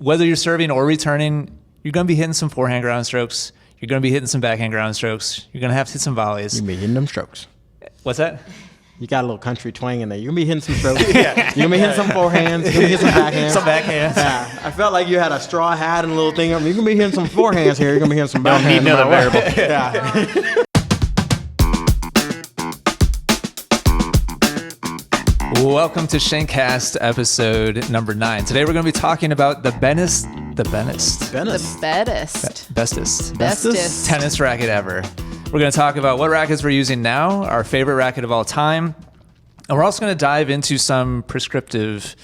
whether you're serving or returning, you're going to be hitting some forehand ground strokes. You're going to be hitting some backhand ground strokes. You're going to have to hit some volleys. You're going to be hitting them strokes. What's that? You got a little country twang in there. You're going to be hitting some strokes. You're going to be hitting some forehands. You're going to hit some backhands. Some backhands. Yeah. I felt like you had a straw hat and a little thing. You're going to be hitting some forehands here. You're going to be hitting some backhands. Don't need another variable. Yeah. Welcome to Shankcast episode number 9. Today we're going to be talking about the bestest tennis racket ever. We're going to talk about what rackets we're using now, our favorite racket of all time, and we're also going to dive into some prescriptive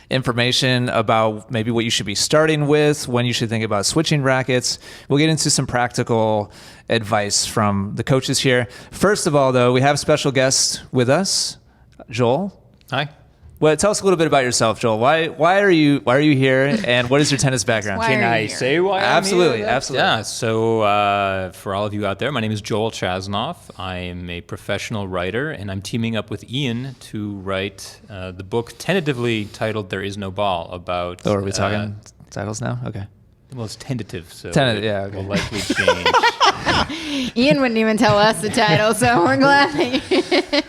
information about maybe what you should be starting with, when you should think about switching rackets. We'll get into some practical advice from the coaches here. First of all, though, we have special guests with us. Joel. Hi. Well, tell us a little bit about yourself, Joel. Why are you here, and what is your tennis background? Can I say why Absolutely, I'm here? absolutely. Yeah, so for all of you out there, my name is Joel Chasnoff. I am a professional writer, and I'm teaming up with Ian to write the book tentatively titled There Is No Ball about... Oh, are we talking titles now? Okay. Well, it's tentative, so yeah, okay. will likely change. Ian wouldn't even tell us the title, so we're glad that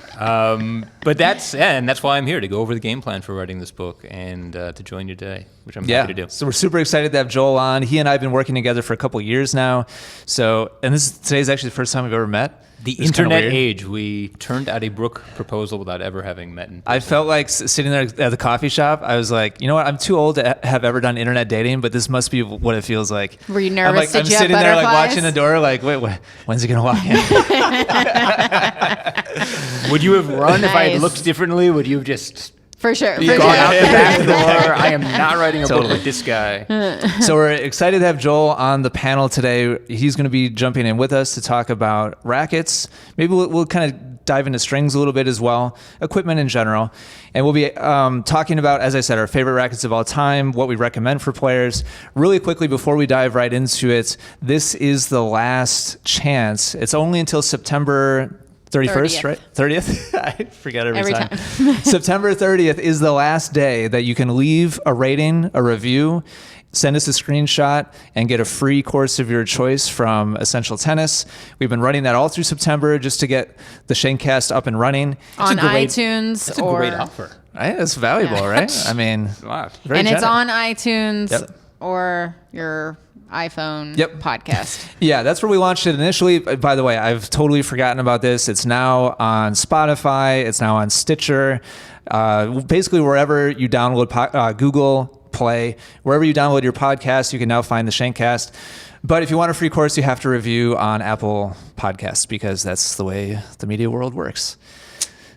But that's why I'm here, to go over the game plan for writing this book and to join you today, which I'm happy to do. So we're super excited to have Joel on. He and I have been working together for a couple of years now. So, and today's actually the first time we've ever met. The internet age, we turned out a book proposal without ever having met in person. I felt like sitting there at the coffee shop, I was like, you know what, I'm too old to have ever done internet dating, but this must be what it feels like. Were you nervous? I'm sitting there like watching the door like, wait, when's he going to walk in? Would you have run if I had Nice. looked differently? Would you have just... For sure. Gone out the back door. I am not writing a book with this guy. So we're excited to have Joel on the panel today. He's going to be jumping in with us to talk about rackets. Maybe we'll kind of dive into strings a little bit as well, equipment in general. And we'll be talking about, as I said, our favorite rackets of all time, what we recommend for players. Really quickly, before we dive right into it, this is the last chance. It's only until September 31st, right? 30th? I forget every time. September 30th is the last day that you can leave a rating, a review, send us a screenshot, and get a free course of your choice from Essential Tennis. We've been running that all through September just to get the Shankcast up and running. On iTunes. That's a great offer. Right? It's valuable, right? I mean, very and generous. it's on iTunes Yep. or your iPhone podcast. Yeah, that's where we launched it initially. By the way, I've totally forgotten about this. It's now on Spotify. It's now on Stitcher. Basically, wherever you download Google Play, wherever you download your podcast, you can now find the Shankcast. But if you want a free course, you have to review on Apple Podcasts because that's the way the media world works.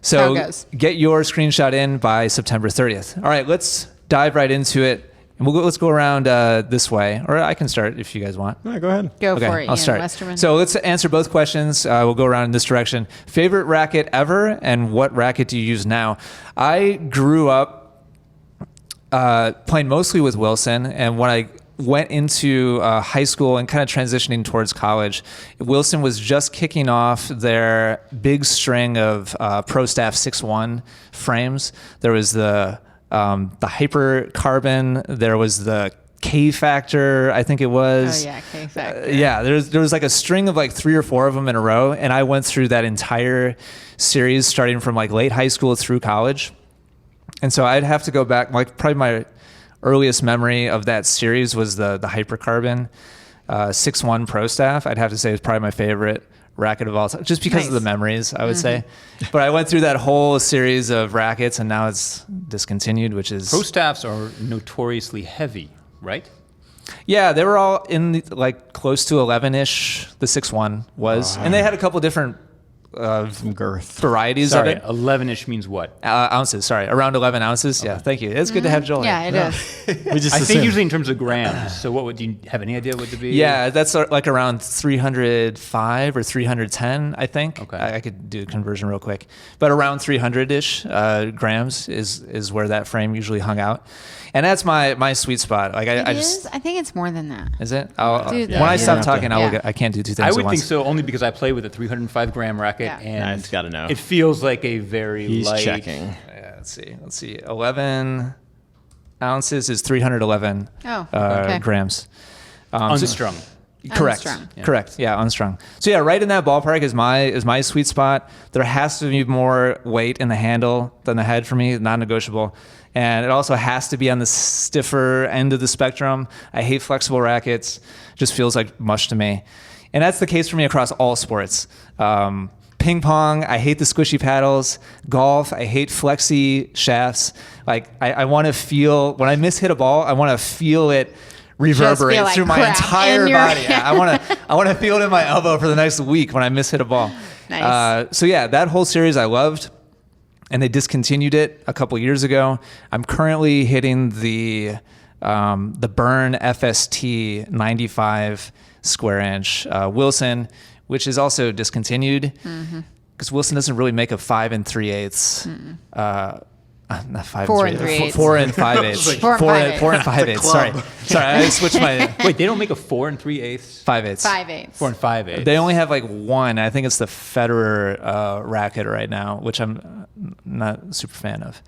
So get your screenshot in by September 30th. All right, let's dive right into it. And let's go around this way, or I can start if you guys want. All right, go ahead. Go for it, I'll Ian start. Westerman. So let's answer both questions. We'll go around in this direction. Favorite racket ever, and what racket do you use now? I grew up playing mostly with Wilson, and when I went into high school and kind of transitioning towards college, Wilson was just kicking off their big string of Pro Staff 6-1 frames. There was the Hyper Carbon, there was the K Factor, I think it was. Oh yeah, K Factor. Yeah, there was like a string of like 3 or 4 of them in a row, and I went through that entire series starting from like late high school through college. And so I'd have to go back, like probably my earliest memory of that series was the Hyper Carbon 6-1 Pro Staff. I'd have to say it's probably my favorite racket of all time, just because of the memories, I would say. But I went through that whole series of rackets, and now it's discontinued, which is... Pro Staffs are notoriously heavy, right? Yeah, they were all in like close to 11-ish, the 6-1 was. And they had a couple different girth varieties Sorry, of it. 11-ish means what? Ounces, sorry. Around 11 ounces. Okay. Yeah, thank you. It's good to have Joel Yeah, in. it is. I think usually in terms of grams. So what would you have any idea what to be? Yeah, that's like around 305 or 310, I think. Okay. I could do a conversion real quick. But around 300-ish grams is where that frame usually hung out. And that's my sweet spot. Like I think it's more than that. Is it? Dude, when I stop Yeah. talking, Yeah. I can't do 2 things I at would once. think so, only because I play with a 305 gram racket, Yeah. and Nice, gotta know. it feels like a very He's light. checking. Yeah, let's see. 11. ounces is 311 okay. grams. Unstrung. Correct. Unstrung. Yeah. Correct. Yeah, unstrung. So yeah, right in that ballpark is my sweet spot. There has to be more weight in the handle than the head for me, non-negotiable. And it also has to be on the stiffer end of the spectrum. I hate flexible rackets. Just feels like mush to me. And that's the case for me across all sports. Ping pong, I hate the squishy paddles. Golf, I hate flexy shafts. Like I want to feel, when I mishit a ball, I want to feel it reverberate like through my crap entire in your body. I want to feel it in my elbow for the next week when I mishit a ball. Nice. So yeah, that whole series I loved, and they discontinued it a couple years ago. I'm currently hitting the Burn FST 95 square inch Wilson, which is also discontinued because Wilson doesn't really make a 5 3/8. Not 5 4 and 3/8. 4 and 5/8. 4 and 5/8. Sorry, I switched my Wait, they don't make a 4 3/8? 5/8. 5/8. 4 5/8. They only have like one. I think it's the Federer racket right now, which I'm not super fan of.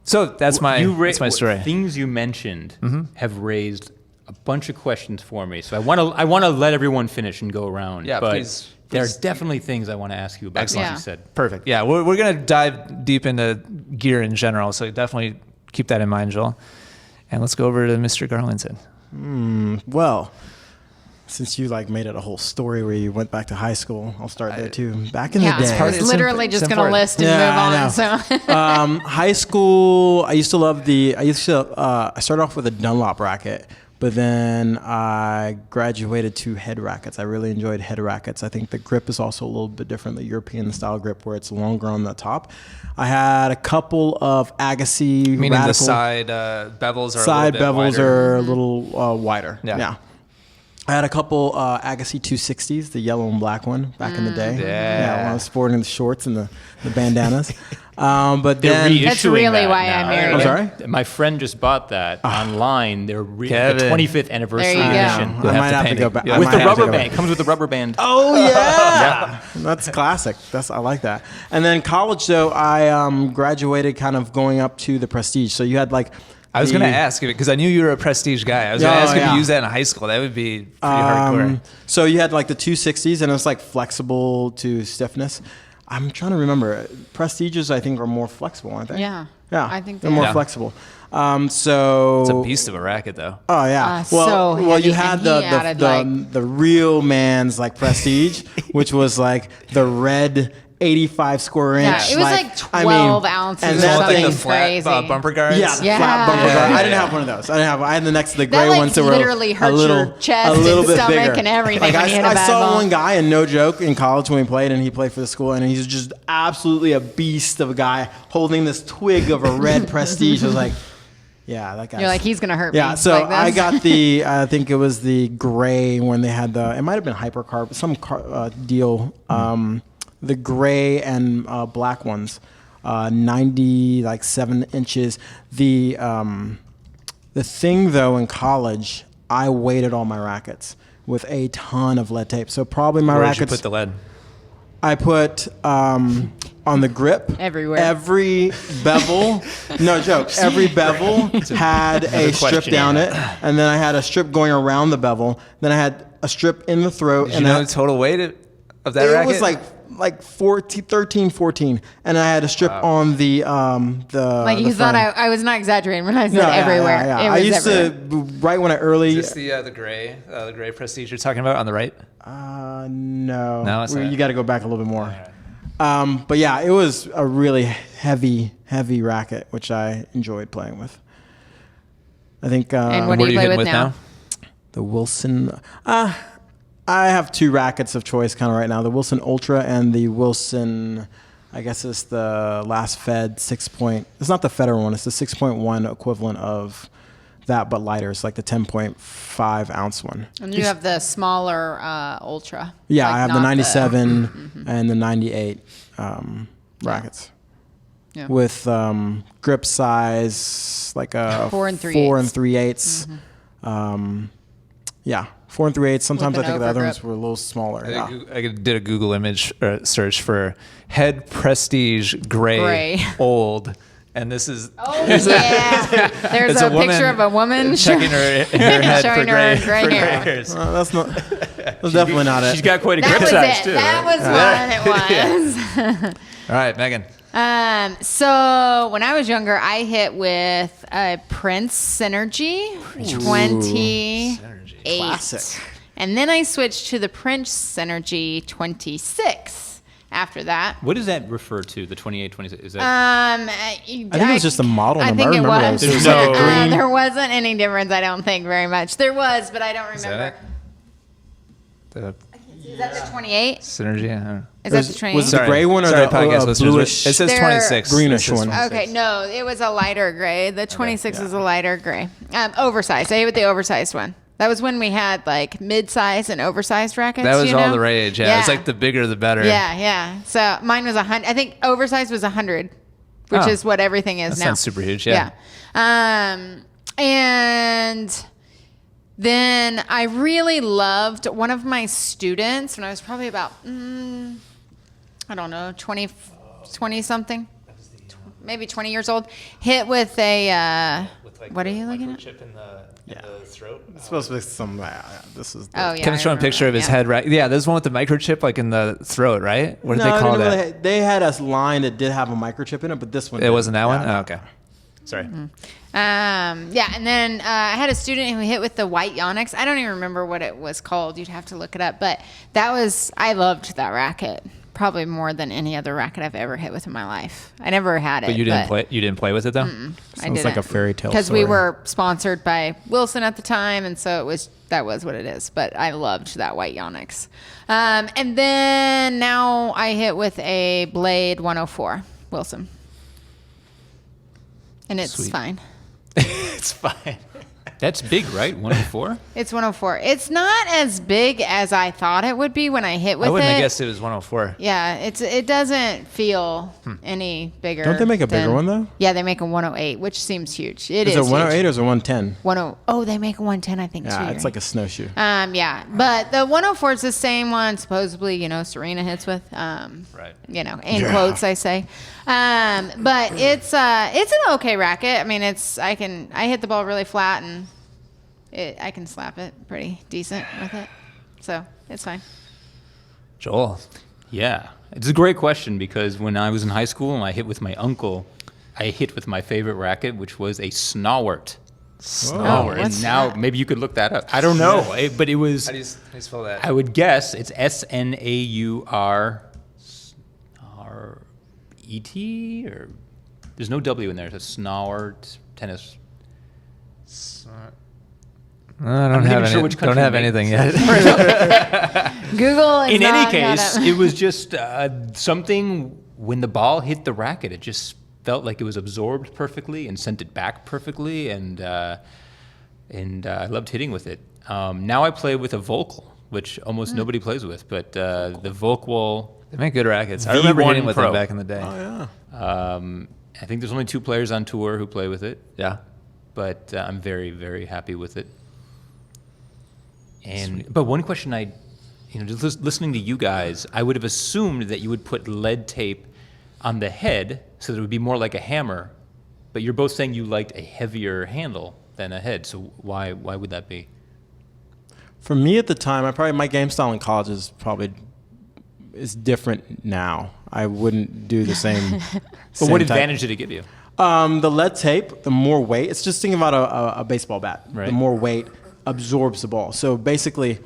So that's my story. Things you mentioned have raised a bunch of questions for me. So I want to let everyone finish and go around. Yeah, but please. There are definitely things I want to ask you about. Excellent. Like you said. Perfect. Yeah, we're going to dive deep into gear in general, so definitely keep that in mind, Joel. And let's go over to Mr. Garlington. Well, since you made it a whole story where you went back to high school, I'll start there too. Back in the day. I was literally just going to important. list and move on. So High school, I started off with a Dunlop racket, but then I graduated to head rackets. I really enjoyed head rackets. I think the grip is also a little bit different, the European style grip where it's longer on the top. I had a couple of Agassi. Meaning Radical, the side bevels are side a little bit bevels wider. are a little wider. Yeah. I had a couple Agassi 260s, the yellow and black one back in the day. Yeah. When I was sporting the shorts and the bandanas. But then That's really why I married I'm you. sorry? My friend just bought that online. They're the Kevin. 25th anniversary There you go. edition. I might have to go back. I With might the have to rubber go band. back. It comes with the rubber band. Oh yeah, that's classic. I like that. And then college though, I graduated kind of going up to the Prestige. So you had I was going to ask you because I knew you were a Prestige guy. I was going to ask if you use that in high school. That would be pretty hardcore. So you had the 260s, and it was flexible to stiffness. I'm trying to remember. Prestiges, I think, are more flexible, aren't they? Yeah. Yeah, I think they're they more are. flexible. So It's a beast of a racket, though. Oh yeah. So well, you heavy, had and he added, the real man's Prestige, which was the red 85 square inch. Yeah, it was 12 ounces and or that something thing, the flat crazy. bumper guards. yeah, the Yeah. flat bumper Yeah, guard. yeah, I didn't yeah. have one of those. I had the next to the gray That ones that were literally a hurts little, your chest a little and bit stomach bigger. and everything when you hit a I bad saw ball. one guy, and no joke, in college when we played, and he played for the school, and he's just absolutely a beast of a guy holding this twig of a red Prestige. I was like, yeah, that guy. You're he's going to hurt me. Yeah, so like this. I got I think it was the gray when they had it might have been Hypercarb, some deal. The gray and black ones, 7 inches. The thing though in college, I weighted all my rackets with a ton of lead tape. So probably my Where did rackets. you put the lead? I put on the grip. Everywhere. Every bevel, no joke, every bevel had a strip question down here. it. And then I had a strip going around the bevel. Then I had a strip in the throat. Did you and know the total weight of that it racket? was like 13, 14. And I had a strip on the you the thought frame. I was not exaggerating when I said No, yeah, everywhere. yeah. It I was used everywhere. to, right when I early. Is this the gray Prestige you're talking about on the right? No. No, it's not. You got to go back a little bit more. But yeah, it was a really heavy racket, which I enjoyed playing with. I think. And What what do are you you play hitting with with now? now? The Wilson. I have 2 rackets of choice kind of right now. The Wilson Ultra and the Wilson, I guess it's the last Fed 6 point. It's not the Federer one. It's the 6.1 equivalent of that, but lighter. It's like the 10.5 ounce one. And you have the smaller Ultra. Yeah, like I have the not 97 and the 98 rackets. Yeah. With grip size like a 4 and 3/8. 4 and 3/8. Yeah, 4 and 3/8. Sometimes I With an think the other overgrip. ones were a little smaller. I did a Google image search for head Prestige gray Gray. old, and this is Oh, yeah. There's it's a, a woman picture of a woman checking her head showing for her gray, gray hair. hairs. That's definitely not it. She's got quite a That grip was size it. too. That right? was what it was. All right, Megan. So when I was younger, I hit with a Prince Synergy 28. Classic. And then I switched to the Prince Synergy 26 after that. What does that refer to? The 28, 26? Is that I think it was just a model number. I think I it remember was. those. There's no- There wasn't any difference, I don't think, very much. There was, but I don't Is that remember. The Is that the 28? synergy? I don't know. Is that the 28? Was the gray one or Sorry, the podcast listeners. bluish? It says They're 26. greenish It says one. 26. Okay, no, it was a lighter gray. The 26 is a lighter gray. Oversized. I hit with the oversized one. That was when we had like mid-size and oversized rackets. That was you all know? the rage. Yeah, it's like the bigger the better. Yeah. So mine was 100. I think oversized was 100, which Oh. is what everything is That now. sounds super huge. Yeah. And then I really loved one of my students when I was probably about, I don't know, 20 something, maybe 20 years old, hit with a, what are you looking at? Chip in the throat. It's supposed to be some. This is. Oh, yeah. Kevin's I showing a remember picture of his that, head, right? Yeah, there's one with the microchip like in the throat, right? What did they call that? They had a line that did have a microchip in it, but this one. It wasn't that one? Yeah. Oh, okay. Sorry. Yeah, and then I had a student who hit with the white Yonex. I don't even remember what it was called. You'd have to look it up. But I loved that racket. Probably more than any other racket I've ever hit with in my life. I never had it. But you didn't play with it though? I Sounds like a fairy tale because we story. were sponsored by Wilson at the time, and so that was what it is. But I loved that white Yonex. And then now I hit with a Blade 104 Wilson, and it's Sweet. fine. It's fine. That's big, right? 104? It's 104. It's not as big as I thought it would be when I hit with it. I wouldn't have guessed it was 104. Yeah, it doesn't feel any bigger. Don't they make a bigger than- one, though? Yeah, they make a 108, which seems huge. Is it 108 or is it 110? 10? Oh, they make a 110, I think, too. Yeah, it's like a snowshoe. Yeah, but the 104 is the same one supposedly, Serena hits with. Right. In quotes, I say. But it's an okay racket. I mean, I hit the ball really flat and I can slap it pretty decent with it. So it's fine. Joel. Yeah. It's a great question because when I was in high school and I hit with my uncle, I hit with my favorite racket, which was a Snawert. Snawert. And what's now that? maybe you could look that up. I don't know, but it was. How do you spell that? I would guess it's SNAURET, or there's no W in there. It's a Snawert tennis. I don't I'm not have even sure any, which don't country have made anything this. yet. Google is In any not case, gonna- it was just something when the ball hit the racket, it just felt like it was absorbed perfectly and sent it back perfectly, and I loved hitting with it. Now I play with a Volkl, which almost nobody plays with, but the Volkl. They make good rackets. I remember V1 hitting with Pro. them back in the day. Oh, yeah. I think there's only 2 players on tour who play with it, Yeah. but I'm very, very happy with it. But one question just listening to you guys, I would have assumed that you would put lead tape on the head so that it would be more like a hammer. But you're both saying you liked a heavier handle than a head. So why would that be? For me at the time, my game style in college is different now. I wouldn't do the same. But what advantage did it give you? The lead tape, the more weight. It's just thinking about a baseball bat. Right. The more weight absorbs the ball. So basically,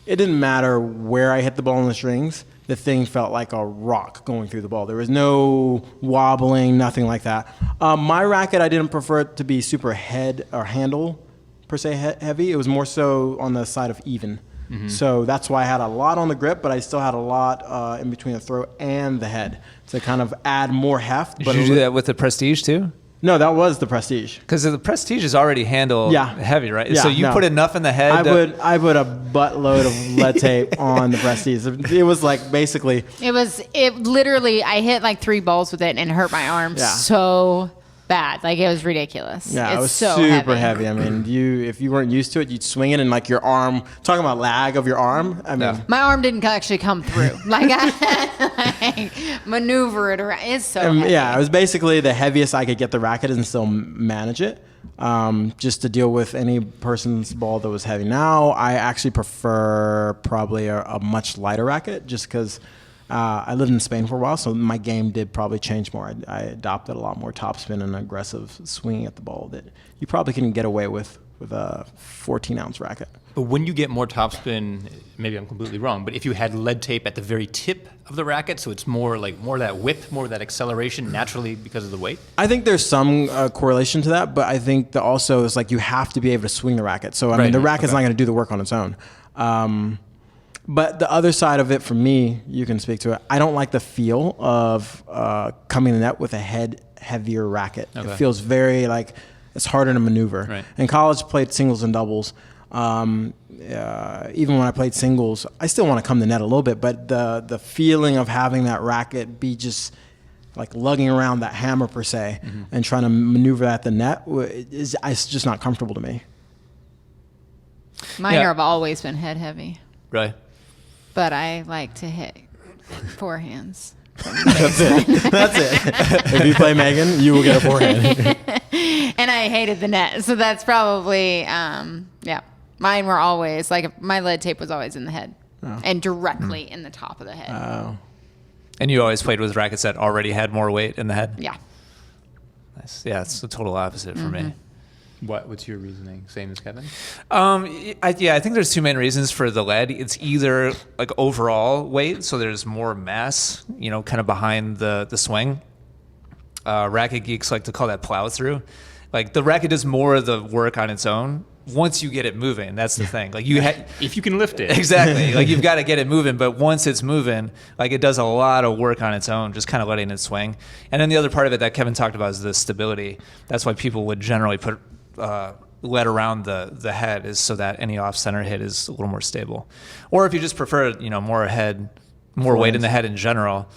it didn't matter where I hit the ball in the strings. The thing felt like a rock going through the ball. There was no wobbling, nothing like that. My racket, I didn't prefer it to be super head or handle per se heavy. It was more so on the side of even. Mm-hmm. So that's why I had a lot on the grip, but I still had a lot in between the throat and the head to kind of add more heft. Did you do that with the Prestige too? No, that was the Prestige. Because the Prestige is already handle heavy, right? Yeah, So you put enough in the head. I put a buttload of lead tape on the Prestige. It was like basically. It literally, I hit like 3 balls with it and it hurt my arm Yeah. so bad. Like it was ridiculous. Yeah, it's it was so super heavy. I mean, if you weren't used to it, you'd swing it and like your arm. Talking about lag of your arm. I mean, My arm didn't actually come through. Like I had to, like, maneuver it around. It's so heavy. yeah, it was basically the heaviest I could get the racket and still manage it. Just to deal with any person's ball that was heavy. Now I actually prefer probably a much lighter racket, just because I lived in Spain for a while, so my game did probably change more. I adopted a lot more topspin and aggressive swinging at the ball that you probably can get away with a 14-ounce racket. But when you get more topspin, maybe I'm completely wrong, but if you had lead tape at the very tip of the racket, so it's more of that whip, more of that acceleration naturally because of the weight? I think there's some correlation to that, but I think that also is like you have to be able to swing the racket. So I mean, the racket's not going to do the work on its own. But the other side of it for me, you can speak to it. I don't like the feel of coming to the net with a heavier racket. Okay. It feels very like it's harder to maneuver. Right. In college, played singles and doubles. Even when I played singles, I still want to come to the net a little bit, but the feeling of having that racket be just like lugging around that hammer per se and trying to maneuver at the net it's just not comfortable to me. Mine have always been head heavy, Right. but I like to hit forehands. That's it. If you play Megan, you will get a forehand. And I hated the net, so that's probably Mine were always like my lead tape was always in the head and directly in the top of the head. Oh. And you always played with rackets that already had more weight in the head? Yeah. Nice. Yeah, it's the total opposite for me. What's your reasoning? Same as Kevin? I think there's two main reasons for the lead. It's either like overall weight, so there's more mass, kind of behind the swing. Racket geeks like to call that plow through. Like the racket does more of the work on its own once you get it moving. That's the thing. Like if you can lift it. Exactly. Like you've got to get it moving, but once it's moving, like it does a lot of work on its own, just kind of letting it swing. And then the other part of it that Kevin talked about is the stability. That's why people would generally put lead around the head, is so that any off-center hit is a little more stable. Or if you just prefer, more weight in the head in general,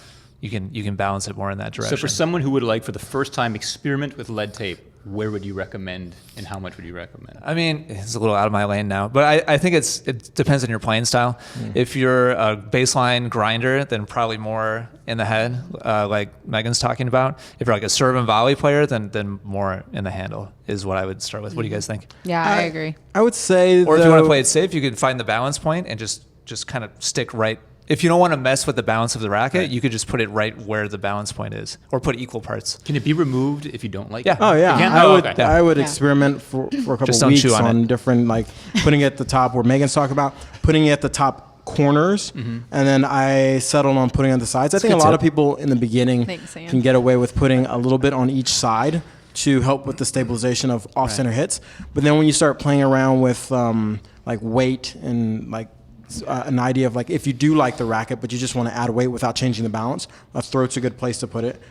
you can balance it more in that direction. So for someone who would like for the first time experiment with lead tape, where would you recommend and how much would you recommend? I mean, it's a little out of my lane now, but I think it depends on your playing style. If you're a baseline grinder, then probably more in the head, like Megan's talking about. If you're like a serve and volley player, then more in the handle is what I would start with. What do you guys think? Yeah, I agree. I would say, Or if you want to play it safe, you could find the balance point and just kind of stick right. If you don't want to mess with the balance of the racket, you could just put it right where the balance point is, or put equal parts. Can it be removed if you don't like Yeah. it? Oh yeah, You can? I would experiment for a couple Just of don't weeks chew on on it. different, like putting it at the top where Megan's talking about, putting it at the top corners, and then I settled on putting it on the sides. I think a good lot of tip. people in the beginning Thanks, Sam. can get away with putting a little bit on each side to help with the stabilization of off-center hits. But then when you start playing around with like weight and like an idea of like if you do like the racket but you just want to add weight without changing the balance, a throat's a good place to put it.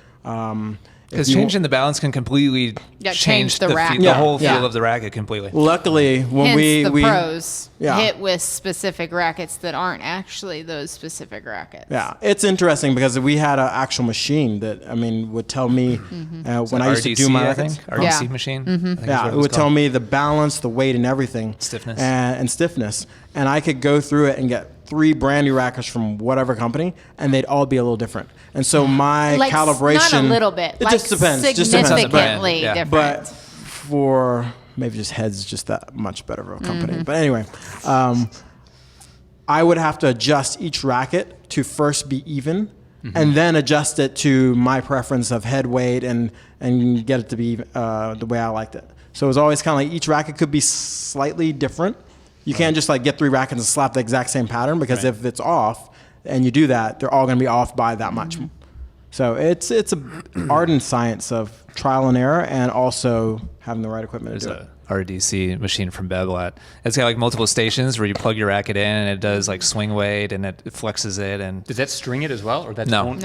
Because changing the balance can completely change the racket. the whole Yeah. feel of the racket completely. Luckily, when Hence we the pros Yeah. hit with specific rackets that aren't actually those specific rackets. Yeah, it's interesting because we had an actual machine that would tell me when I used to do my I rackets. think RDC Yeah. machine. I think is Yeah, what it was would tell called. me the balance, the weight, and everything. Stiffness. And stiffness. And I could go through it and get 3 brand new rackets from whatever company, and they'd all be a little different. And so my Like calibration... not a little bit. It like just depends. Just depends on the brand. significantly Yeah. different. But for maybe just Heads, just that much better of a company. But anyway, I would have to adjust each racket to first be even, and then adjust it to my preference of head weight and get it to be the way I liked it. So it was always kind of like each racket could be slightly different. You can't just like get 3 rackets and slap the exact same pattern, because if it's off and you do that, they're all going to be off by that much. So it's a art and science of trial and error, and also having the right equipment There's to do it. a RDC machine from Babolat. It's got like multiple stations where you plug your racket in, and it does like swing weight, and it flexes it. And Does that string it as well? Or that's no, own-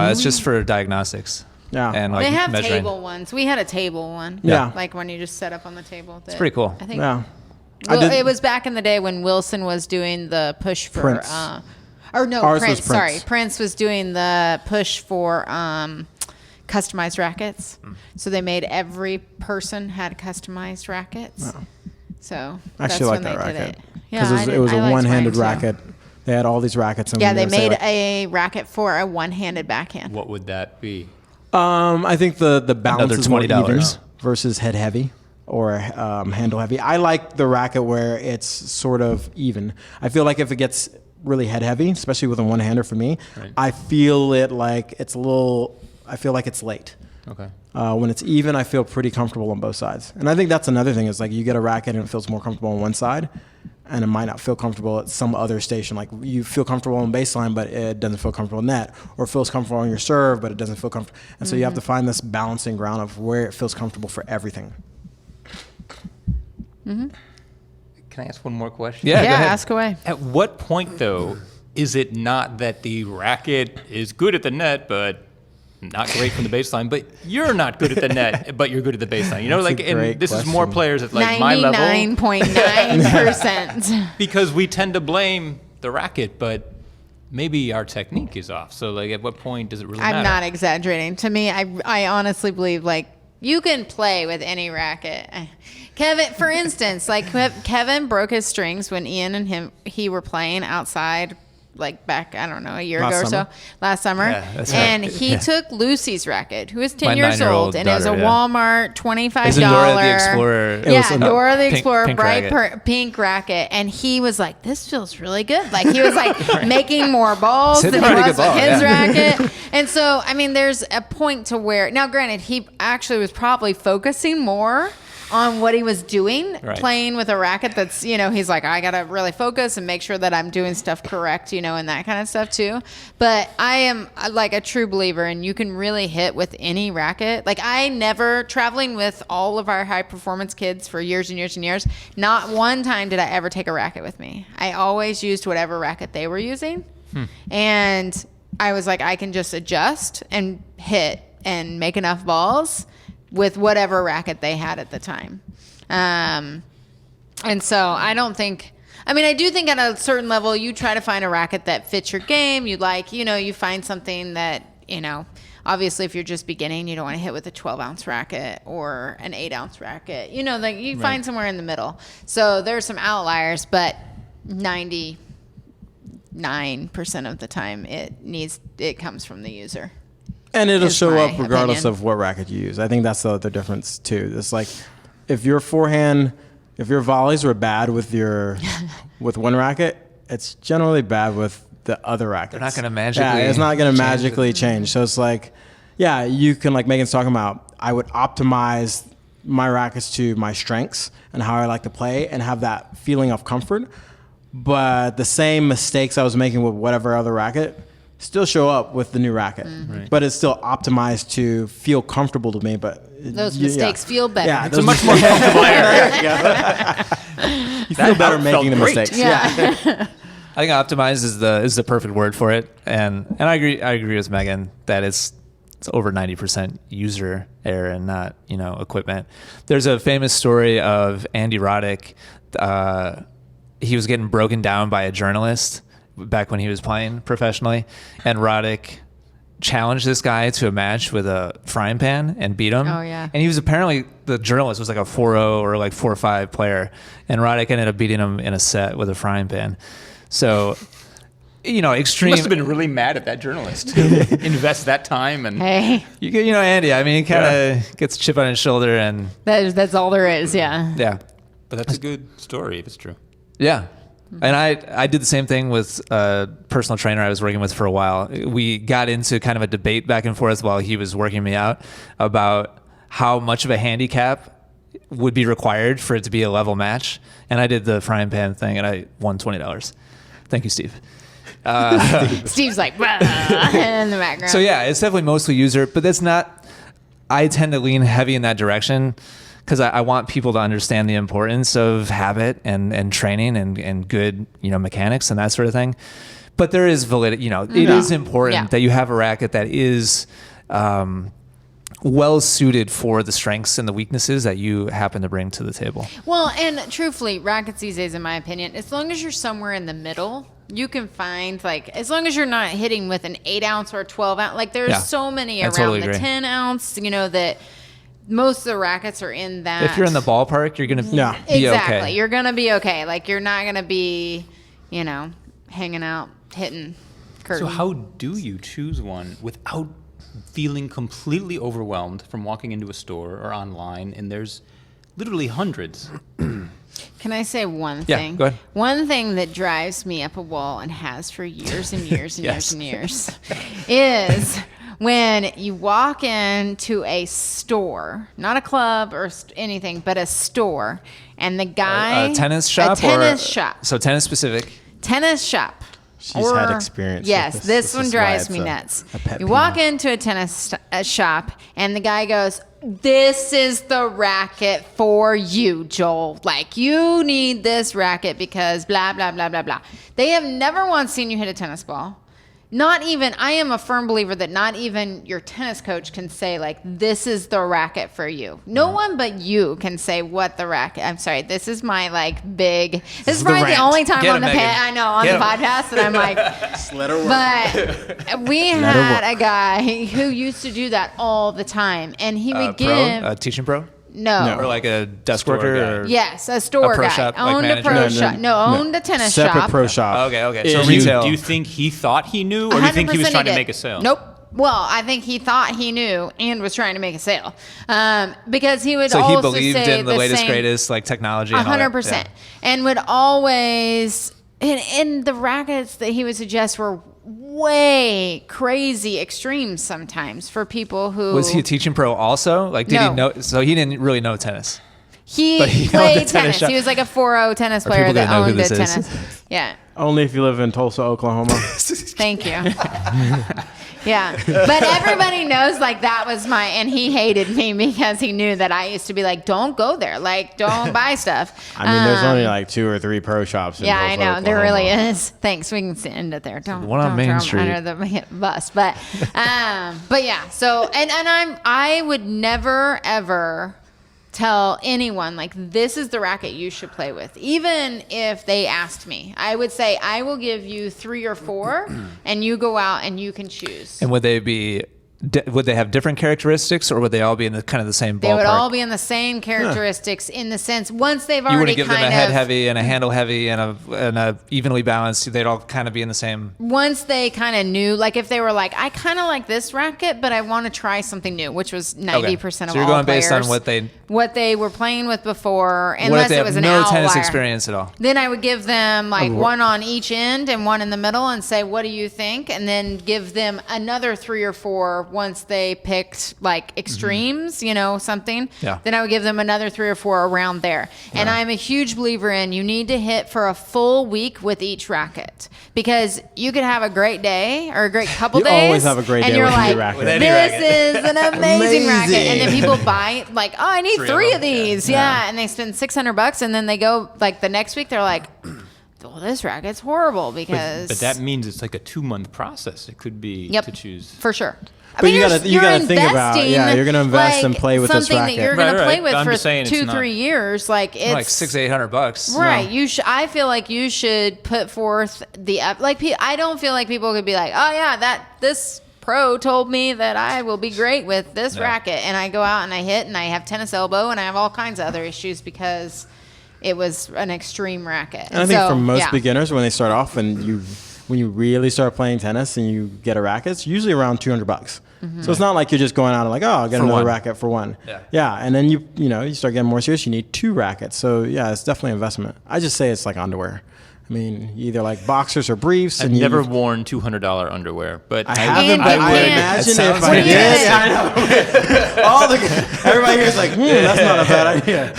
it's just for diagnostics. Yeah. And like they have measuring. table ones. We had a table one. Yeah. Like when you just set up on the table. It's pretty cool. I think Yeah. it was back in the day when Wilson was doing the push for Prince. or no, Ours was Prince. Sorry, Prince. Prince was doing the push for customized rackets. So they made every person had customized rackets. Wow. So I that's actually like when that they did racket. it. Yeah, Because it was a I liked one-handed mine, too. racket. They had all these rackets. And Yeah, they would say, made like, a racket for a one-handed backhand. What would that be? I think the balance Another is more $20. even versus head heavy or handle heavy. I like the racket where it's sort of even. I feel like if it gets really head heavy, especially with a one-hander for me, Right. I feel it like it's a little. I feel like it's late. Okay. When it's even, I feel pretty comfortable on both sides. And I think that's another thing is like you get a racket and it feels more comfortable on one side and it might not feel comfortable at some other station. Like you feel comfortable on baseline, but it doesn't feel comfortable net, or it feels comfortable on your serve, but it doesn't feel comfortable. And so you have to find this balancing ground of where it feels comfortable for everything. Can I ask one more question? Yeah, go Yeah, ahead. ask away. At what point, though, is it not that the racket is good at the net, but not great from the baseline, but you're not good at the net, but you're good at the baseline? You know, That's like, a great and this is more question. players at like my level 99.9%. because we tend to blame the racket, but maybe our technique is off. So, like, at what point does it really matter? I'm not exaggerating. To me, I honestly believe like you can play with any racket. Kevin, for instance, like Kevin broke his strings when Ian and he were playing outside, like back, I don't know, a year ago or so, last summer. Yeah, that's and right. he took Lucy's racket, who is 10 My years 9-year-old old, and is a daughter, yeah. Walmart $25. Isn't Dora the Explorer? It was Yeah, a Dora the pink- Explorer, pink bright racket. pink racket. And he was like, this feels really good. Like he was like making more balls It's than a he pretty was good ball, with his yeah. racket. And so, I mean, there's a point to where, now granted, he actually was probably focusing more on what he was doing, Right. playing with a racket that's, you know, he's like, I got to really focus and make sure that I'm doing stuff correct, you know, and that kind of stuff too. But I am like a true believer, and you can really hit with any racket. Like I never, traveling with all of our high performance kids for years and years and years, not one time did I ever take a racket with me. I always used whatever racket they were using. And I was like, I can just adjust and hit and make enough balls with whatever racket they had at the time. And so I don't think, I mean, I do think at a certain level, you try to find a racket that fits your game. You like, you know, you find something that, you know, obviously if you're just beginning, you don't want to hit with a 12-ounce racket or an 8-ounce racket. You know, like you find somewhere in the middle. So there's some outliers, but 99% of the time it comes from the user. And it'll is show my up regardless opinion. of what racket you use. I think that's the other difference too. It's like if your forehand, if your volleys were bad with your with one racket, it's generally bad with the other rackets. They're not gonna magically Yeah, it's not going to change magically it. change. So it's like, yeah, you can, like Megan's talking about, I would optimize my rackets to my strengths and how I like to play and have that feeling of comfort. But the same mistakes I was making with whatever other racket still show up with the new racket. Right. But it's still optimized to feel comfortable to me. But Those mistakes feel better. Yeah, It's a much more comfortable area. you feel better felt making the great. mistakes. Yeah. I think optimize is the perfect word for it, and I agree with Megan that it's over 90% user error and not, you know, equipment. There's a famous story of Andy Roddick. He was getting broken down by a journalist back when he was playing professionally, and Roddick challenged this guy to a match with a frying pan and beat him. Oh, yeah. And he was apparently, the journalist was like a 4-0 or like 4-5 player, and Roddick ended up beating him in a set with a frying pan. So, you know, He extreme. must have been really mad at that journalist to invest that time. And Hey, You know, Andy, I mean, he kind of gets a chip on his shoulder, and that's all there is. Yeah. yeah. but that's a good story if it's true. Yeah. And I did the same thing with a personal trainer I was working with for a while. We got into kind of a debate back and forth while he was working me out about how much of a handicap would be required for it to be a level match. And I did the frying pan thing, and I won $20. Thank you, Steve. Steve's like, "Bah," in the background. So yeah, it's definitely mostly user, but that's not, I tend to lean heavy in that direction because I want people to understand the importance of habit and training and good, you know, mechanics and that sort of thing. But there is validity, you know, it is important Yeah. that you have a racket that is well suited for the strengths and the weaknesses that you happen to bring to the table. Well, and truthfully, rackets these days, in my opinion, as long as you're somewhere in the middle, You can find, like, as long as you're not hitting with an 8 ounce or a 12 ounce, like there's so many around totally the agree. 10 ounce, that most of the rackets are in that. If you're in the ballpark, you're going to be Exactly. okay. You're going to be okay. Like, you're not going to be, hanging out, hitting curtain. So how do you choose one without feeling completely overwhelmed from walking into a store or online, and there's literally hundreds? Can I say one Yeah, thing? go ahead. One thing that drives me up a wall and has for years and years and Yes. years and years is when you walk into a store, not a club or anything, but a store, and the guy... A tennis shop? A tennis shop. So tennis specific. Tennis shop. She's had experience with Yes, this. this This one is why drives it's me a nuts. pet You peeve. walk into a tennis shop, and the guy goes, "This is the racket for you, Joel. Like, you need this racket because blah, blah, blah, blah, blah." They have never once seen you hit a tennis ball. Not even, I am a firm believer that not even your tennis coach can say, like, this is the racket for you. No one but you can say what the racket, I'm sorry, this is my, like, big, this is probably the rant. only time Get on him, the Megan. I know, on Get the him. podcast that I'm like, Let her work. but we had a guy who used to do that all the time, and he would give Pro? Teaching pro? no. Or like a desk Store worker? guy. Or, Yes, a store A pro guy shop, like owned a manager? pro No, shop. No, owned a tennis Separate shop. pro shop. Okay. So Do you, retail. do you think he thought he knew, or do you think he was 100% trying to did. make a sale? Nope. Well, I think he thought he knew and was trying to make a sale, because he would So he also believed say in the latest, same, greatest like technology. and all that? 100%, Yeah. and would always and the rackets that he would suggest were way crazy extremes sometimes for people who Was he a teaching pro also? Like, did No. he know? So he didn't really know tennis. He But he owned a played tennis tennis. shop. He was like a 4-0 tennis Are player people that gonna know who owned a this is? tennis. Yeah. Only if you live in Tulsa, Oklahoma. Thank you. Yeah. But everybody knows, like, that was and he hated me because he knew that I used to be like, don't go there. Like, don't buy stuff. I mean, there's only like 2 or 3 pro shops in Yeah, Tulsa, I know. There Oklahoma. really is. Thanks. We can end it there. Don't one on don't Main throw 'em Street. under the bus. But yeah. So and I would never ever tell anyone, like, this is the racket you should play with. Even if they asked me, I would say, I will give you 3 or 4 and you go out and you can choose. And would they have different characteristics, or would they all be in the kind of the same ballpark? They would all be in the same characteristics in the sense, once they've You already wouldn't give them kind a head of, heavy and a handle heavy and a evenly balanced. They'd all kind of be in the same. once they kind of knew, like, if they were like, I kind of like this racket, but I want to try something new, which was 90% of So you're all going based on players, what they were playing with before, What if unless they it have was an no outlier. tennis experience at all? Then I would give them like one on each end and one in the middle and say, what do you think? And then give them another 3 or 4 once they picked like extremes, something. Yeah. Then I would give them another 3 or 4 around there. And I'm a huge believer in, you need to hit for a full week with each racket, because you could have a great day or a great couple You days. always have a great and day you're with any like, racket. With any this racket. is an amazing racket. And then Amazing. people buy like, oh, I need 3 of them. these. Yeah. And they spend $600 and then they go like the next week, they're like, well, this racket's horrible because. But that means it's like a 2-month process. It could be Yep. to choose. For sure. I But mean, you you're gotta think about, investing, you're gonna invest and play with this something racket. that you're gonna Right, play right. with I'm for just saying it's 2-3 not- years. Like it's Like $600-800. right. No. You I feel like you should put forth the I don't feel like people could be like, oh yeah, this pro told me that I will be great with this racket, and I go out and I hit and I have tennis elbow and I have all kinds of other issues because it was an extreme racket. And I think for most yeah. beginners, when they start off and when you really start playing tennis and you get a racket, it's usually around $200. Mm-hmm. So it's not like you're just going out and like, oh, I'll get For another one. racket for one. Yeah. And then you start getting more serious. You need 2 rackets. So yeah, it's definitely an investment. I just say it's like underwear. I mean, either like boxers or briefs. I've and never worn $200 underwear, but I haven't, And but I again- imagine That if sounds I good. did. I know. Everybody here's like, that's not a bad idea.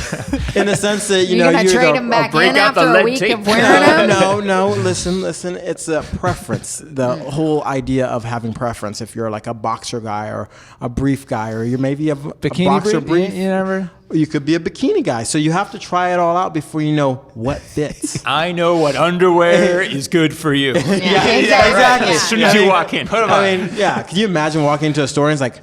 In the sense that You're gonna you're trade the- them back break in out the after a lead week tape. of wearing them. No. Listen. It's a preference. The whole idea of having preference. If you're like a boxer guy or a brief guy, or you're maybe a Bikini boxer brief? brief. You never? You could be a bikini guy. So you have to try it all out before you know what fits. I know what underwear is good for you. Yeah, exactly. As soon as you walk in. I mean, yeah. Can you imagine walking into a store and it's like,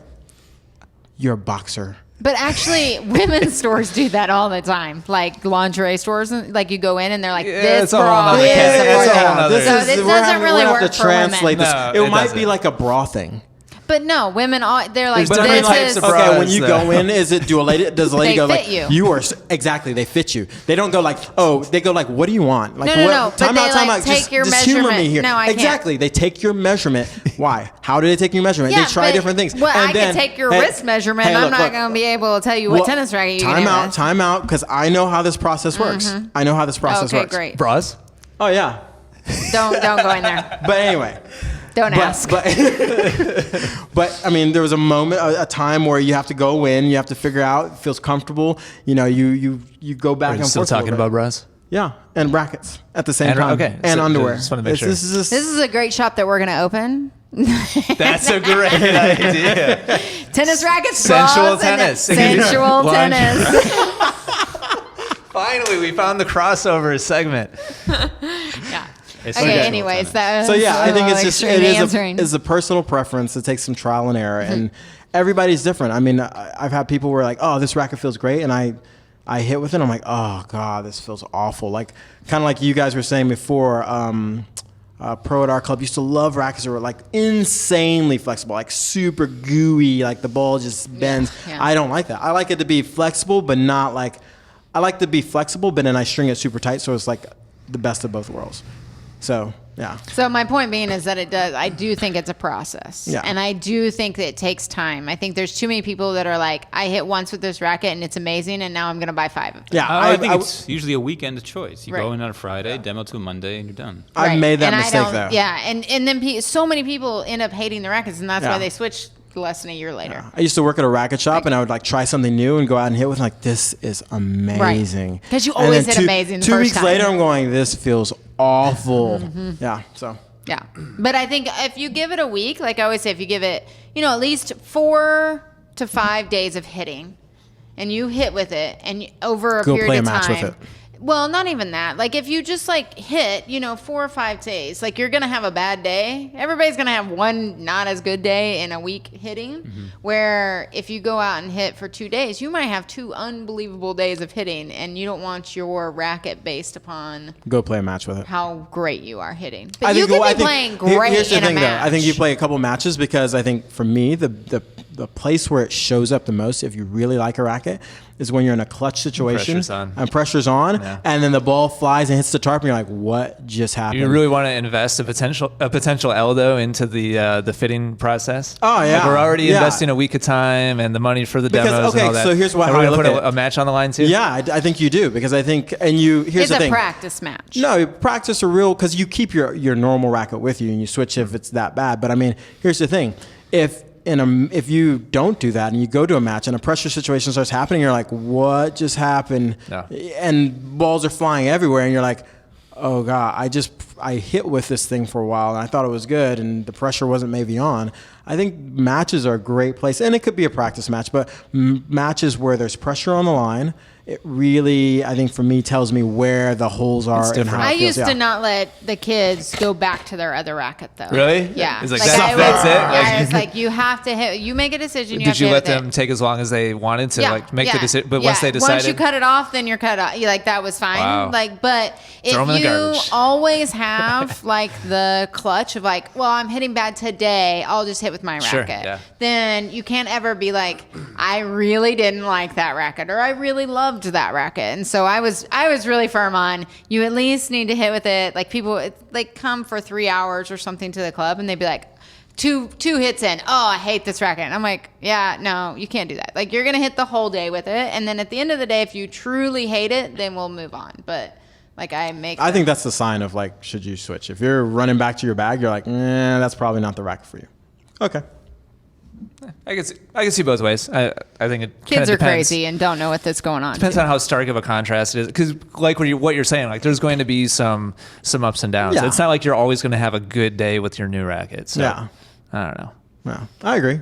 you're a boxer. But actually, women's stores do that all the time. Like lingerie stores, like you go in and they're like, this it's a whole bra nother is category. for It's a whole that. nother- So this doesn't really we're work have to for translate women. No, this. It it might doesn't. be like a bra thing. But no, women, they're like, There's different this types is... of Okay, bras, when you though. go in, does a lady They go fit like you. are exactly? They fit you. They don't go like, oh, they go like, what do you want? Like, No, what, no, but time they, out, time like, out. take your just humor me measurement. here. No, I can't. exactly. They take your measurement. Why? How do they take your measurement? Yeah, they try but- different things. Well, And I then, can take your hey, wrist measurement. hey, I'm look, not look. going to be able to tell you what Well, tennis racket you can hit with. Time out, because I know how this process works. I know how this process Okay, works. great. Bras? Oh yeah. Don't go in there. But anyway. Don't ask. But I mean, there was a moment, a time where you have to go in, you have to figure out, it feels comfortable. You know, you go back Are and you forth. still a little talking bit. about bras? Yeah, and rackets at the same And- time. okay, And so underwear. just wanna make sure. This is This is a great shop that we're going to open. That's a great idea. Tennis rackets, Sensual bras, and tennis. sensual Lunch. tennis. Finally, we found the crossover segment. Yeah. It's Okay. sensual Anyways, tennis. that was so yeah, I think it's just extreme it answering. is a personal preference. It takes some trial and error, and everybody's different. I mean, I've had people where like, oh, this racket feels great, and I hit with it. I'm like, oh god, this feels awful. Like kind of like you guys were saying before. Pro at our club used to love rackets that were like insanely flexible, like super gooey, like the ball just bends. yeah. I don't like that. I like it to be flexible, but not like. I like to be flexible, but then I string it super tight, so it's like the best of both worlds. So yeah. So my point being is that it does. I do think it's a process, Yeah. and I do think that it takes time. I think there's too many people that are like, I hit once with this racket and it's amazing, and now I'm going to buy 5 of them. Yeah, I think it's usually a weekend choice. You go Right. in on a Friday, demo to a Monday, and you're done. I've Right. made that And I mistake don't- though. Yeah, and then so many people end up hating the rackets, and that's Yeah. why they switch less than a year later. I used to work at a racket shop, and I would like try something new and go out and hit with like, this is amazing. 'Cause you And always then hit amazing the Two first weeks time. later, I'm going, this feels awful. Yeah. So Yeah. But I think if you give it a week, like I always say, if you give it, at least 4 to 5 days of hitting, and you hit with it, and over a Go period play a of match time. with it. Well, not even that. Like if you just like hit, 4 or 5 days, like you're gonna have a bad day. Everybody's gonna have one not as good day in a week hitting. Where if you go out and hit for 2 days, you might have 2 unbelievable days of hitting, and you don't want your racket based upon go play a match with it. how great you are hitting. But you could be playing here- great here's the in thing, a match. though. I think you play a couple matches because I think for me the place where it shows up the most, if you really like a racket, is when you're in a clutch situation Pressure's on. and pressure's on, Yeah. and then the ball flies and hits the tarp, and you're like, what just happened? You really want to invest a potential Eldo into the fitting process? Oh, yeah. Like we're already Yeah. investing a week of time and the money for the Because, demos okay, and all that. so here's what- And how we're I gonna look put at a match on the line too. Yeah, I think you do, because I think, and here's It's the a thing. practice match. No, practice a real, because you keep your normal racket with you and you switch if it's that bad. But I mean, here's the thing: if you don't do that and you go to a match and a pressure situation starts happening, you're like, what just happened? No. And balls are flying everywhere, and you're like, oh god, I hit with this thing for a while and I thought it was good, and the pressure wasn't maybe on. I think matches are a great place, and it could be a practice match, but matches where there's pressure on the line, it really, I think for me, tells me where the holes are and different. how I it feels. used to Yeah. not let the kids go back to their other racket though. Really? Yeah. It's like, I that's it? Yeah, Like- it's like you have to hit. You make a decision. You have Did to you hit let with them it. take as long as they wanted to make the decision? But yeah. once they decided, once you cut it off, then you're cut off. You're like that was fine. Wow. Like, but if Throw 'em in the you garbage. always have like the clutch of like, well, I'm hitting bad today, I'll just hit with my Sure, racket. yeah. Then you can't ever be like, I really didn't like that racket, or I really loved that racket. And so I was really firm on, you at least need to hit with it. Like people like come for 3 hours or something to the club, and they'd be like, two hits in, oh, I hate this racket. And I'm like, yeah, no, you can't do that. Like you're gonna hit the whole day with it, and then at the end of the day, if you truly hate it, then we'll move on. But like I think that's the sign of like, should you switch? If you're running back to your bag, you're like, that's probably not the racket for you. Okay. I can see both ways. I think it kids kinda are depends. crazy and don't know what's going on. Depends on how stark of a contrast it is, because like what you're saying, like there's going to be some ups and downs. Yeah. It's not like you're always going to have a good day with your new racket. So, Yeah. I don't know. Yeah, I agree.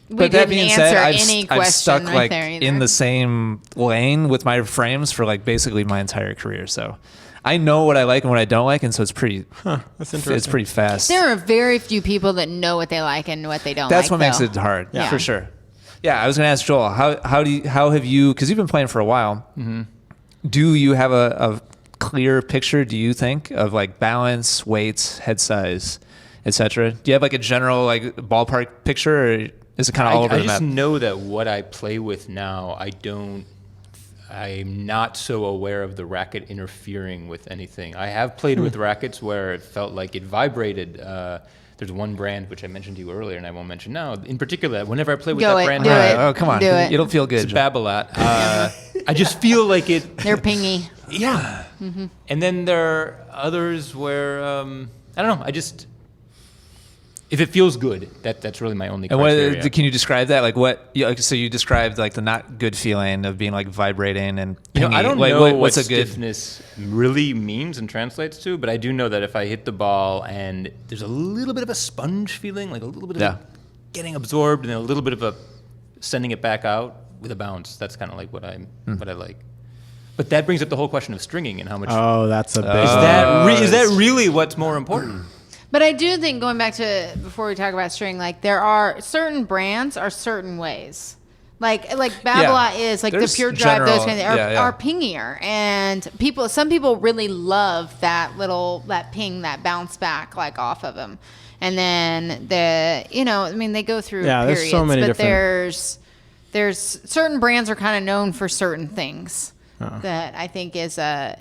We But that didn't being answer said, any I've stuck question right like there either. in the same lane with my frames for like basically my entire career. So I know what I like and what I don't like, and so it's pretty. That's interesting. It's pretty fast. There are very few people that know what they like and what they don't That's like. what makes though. it hard, Yeah. for sure. Yeah, I was going to ask Joel, how have you, because you've been playing for a while, do you have a clear picture, do you think, of like balance, weight, head size, etc.? Do you have like a general like ballpark picture, or is it kind of all over I the just map? know that what I play with now, I'm not so aware of the racket interfering with anything. I have played with rackets where it felt like it vibrated. There's one brand which I mentioned to you earlier, and I won't mention now. In particular, whenever I play with Go that it, brand, do it. Oh, come on. Do it. It'll feel good. it's Babolat. I just feel like it. They're pingy. Yeah. And then there are others where I don't know. If it feels good, that's really my only And criteria. can you describe that? Like so you described like the not good feeling of being like vibrating and pingy. I don't like, know what what's a good stiffness really means and translates to, but I do know that if I hit the ball and there's a little bit of a sponge feeling, like a little bit of it getting absorbed and then a little bit of a sending it back out with a bounce, that's kind of like what I like. But that brings up the whole question of stringing and how much Oh, that's a big. is that really what's more important? But I do think, going back to before we talk about string, like there are certain brands are certain ways. Like Babolat is like There's the pure drive, general- those kind of are pingier, and some people really love that ping, that bounce back like off of them, and then they go through periods, there's so many but different. there's certain brands are kind of known for certain things that I think is a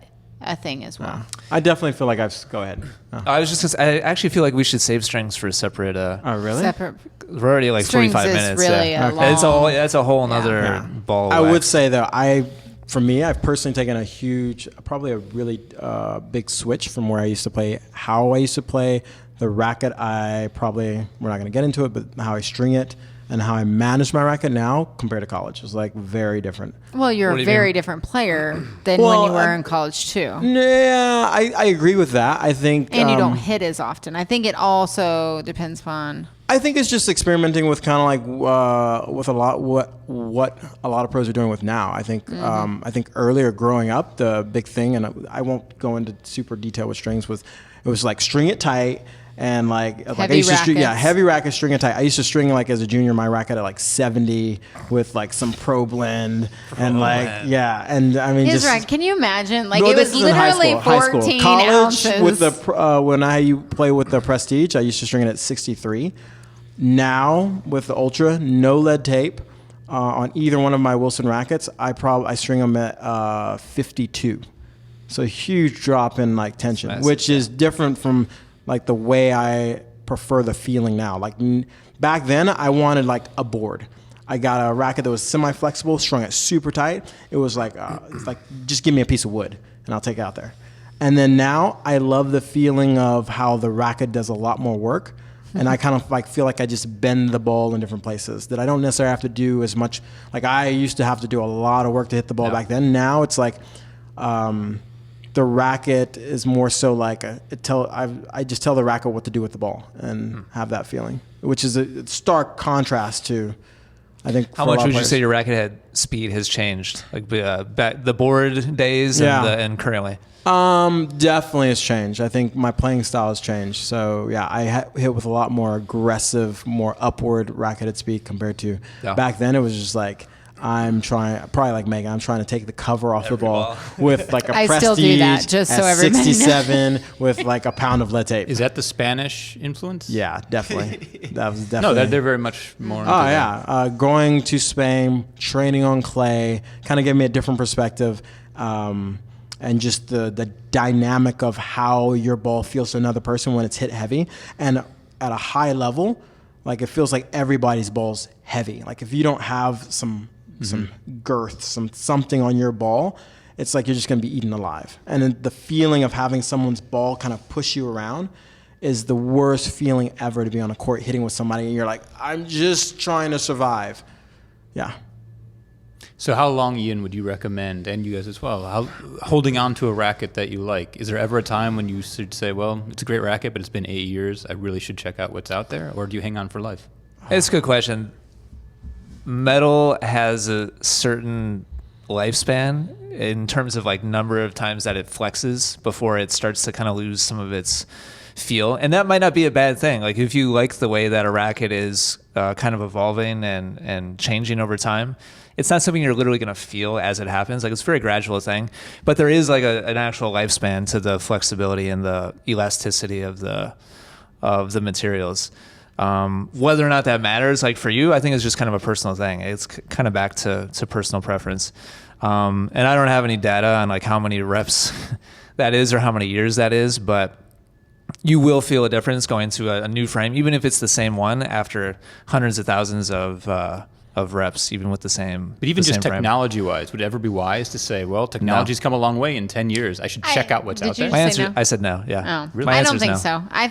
thing as well. I definitely feel like go ahead. I was just gonna say, I actually feel like we should save strings for a separate. Oh, really? Separate. We're already like Strings 45 is minutes. really yeah. a long- That's a whole nother Yeah. ball. I of would wax. say though, for me, I've personally taken probably a really big switch from where I used to play, how I used to play the racket. We're not going to get into it, but how I string it and how I manage my racket now compared to college is like very different. Well, you're What do a you very mean? different player than when you were in college too. Yeah, I agree with that. I think, And you don't hit as often. I think it also depends upon. I think it's just experimenting with kind of like with a lot what a lot of pros are doing with now. I think I think earlier growing up, the big thing, and I won't go into super detail with strings, it was like string it tight. And like I Heavy used to rackets. heavy racket, string it tight. I used to string like as a junior my racket at like 70 with like some pro blend and like and I mean His just racket. Can you imagine? Like no, it this was is in literally high school. 14 College ounces. with the when you play with the Prestige, I used to string it at 63. Now with the Ultra, no lead tape on either one of my Wilson rackets, I string them at 52. So a huge drop in like tension, Massive, which is different from like the way I prefer the feeling now. Like back then, I wanted like a board. I got a racket that was semi-flexible, strung it super tight. It was like, it's like just give me a piece of wood and I'll take it out there. And then now I love the feeling of how the racket does a lot more work. And I kind of like feel like I just bend the ball in different places that I don't necessarily have to do as much. Like I used to have to do a lot of work to hit the ball back then. Now it's like the racket is more so like I just tell the racket what to do with the ball and have that feeling, which is a stark contrast to, I think. How much would you say your racket head speed has changed, like back the board days and currently? Definitely has changed. I think my playing style has changed. So yeah, I hit with a lot more aggressive, more upward racketed speed compared to back then. It was just like I'm trying, probably like Megan, I'm trying to take the cover off the ball with like a I Prestige still do that, just at so everybody knows. 67 with like a pound of lead tape. Is that the Spanish influence? Yeah, definitely. That was No, definitely. they're very much more. Into Oh that. yeah, going to Spain, training on clay, kind of gave me a different perspective, and just the dynamic of how your ball feels to another person when it's hit heavy, and at a high level, like it feels like everybody's ball's heavy. Like if you don't have some girth, something on your ball, it's like you're just going to be eaten alive. And then the feeling of having someone's ball kind of push you around is the worst feeling ever, to be on a court hitting with somebody and you're like, I'm just trying to survive. Yeah. So how long, Ian, would you recommend, and you guys as well, holding on to a racket that you like? Is there ever a time when you should say, well, it's a great racket, but it's been 8 years, I really should check out what's out there? Or do you hang on for life? It's a good question. Metal has a certain lifespan in terms of like number of times that it flexes before it starts to kind of lose some of its feel, and that might not be a bad thing. Like if you like the way that a racket is kind of evolving and changing over time. It's not something you're literally going to feel as it happens. Like, it's a very gradual thing, but there is like an actual lifespan to the flexibility and the elasticity of the materials. Whether or not that matters, like for you, I think it's just kind of a personal thing. It's kind of back to personal preference. And I don't have any data on like how many reps that is or how many years that is, but you will feel a difference going to a new frame, even if it's the same one after hundreds of thousands of reps, even with the same. But even the just same frame. technology-wise, would it ever be wise to say, well, technology's come a long way in 10 years. I should check out what's out there? My say answer, no? I said no. Yeah. Oh, Really? My I answer don't is think no. so. I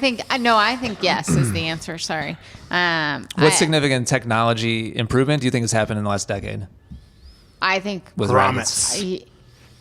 think yes is the answer. Sorry. What significant technology improvement do you think has happened in the last decade I think with Grommets. rackets?